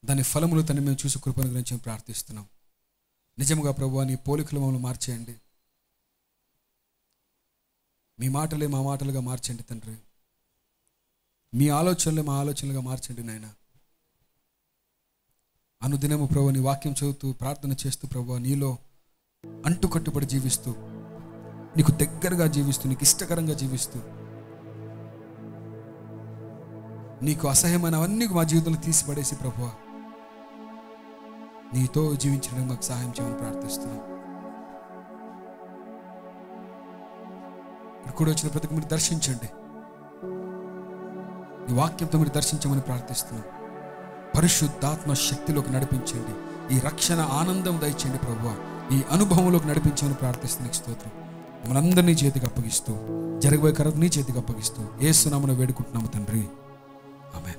దాని ఫలములు తను మేము చూసి కృపను గురించి ప్రార్థిస్తున్నాం. నిజముగా ప్రభువా నీ పోలికలు మమ్మల్ని మార్చేయండి. మీ మాటలే మా మాటలుగా మార్చండి తండ్రి. మీ ఆలోచనలే మా ఆలోచనలుగా మార్చండి నాయనా. అనుదినము ప్రభువా నీ వాక్యం చదువుతూ ప్రార్థన చేస్తూ ప్రభువా నీలో అంటుకట్టుబడి జీవిస్తూ, నీకు దగ్గరగా జీవిస్తూ, నీకు ఇష్టకరంగా జీవిస్తూ, నీకు అసహ్యమైనవన్నీ మా జీవితంలో తీసిపడేసి ప్రభువా నీతో జీవించడానికి మాకు సహాయం చేయమని ప్రార్థిస్తున్నాం. ఇక్కడ కూడా వచ్చిన ప్రతి మీరు దర్శించండి. ఈ వాక్యంతో మీరు దర్శించమని ప్రార్థిస్తున్నాం. పరిశుద్ధాత్మ శక్తిలోకి నడిపించండి. ఈ రక్షణ ఆనందం దయచేయండి ప్రభువా. ఈ అనుభవంలోకి నడిపించమని ప్రార్థిస్తున్న స్తోత్రం. మనందరినీ చేతికి అప్పగిస్తూ, జరగబోయే కరం నీ చేతికి అప్పగిస్తూ యేసు నామమున వేడుకుంటున్నాము తండ్రి. ఆమేన్.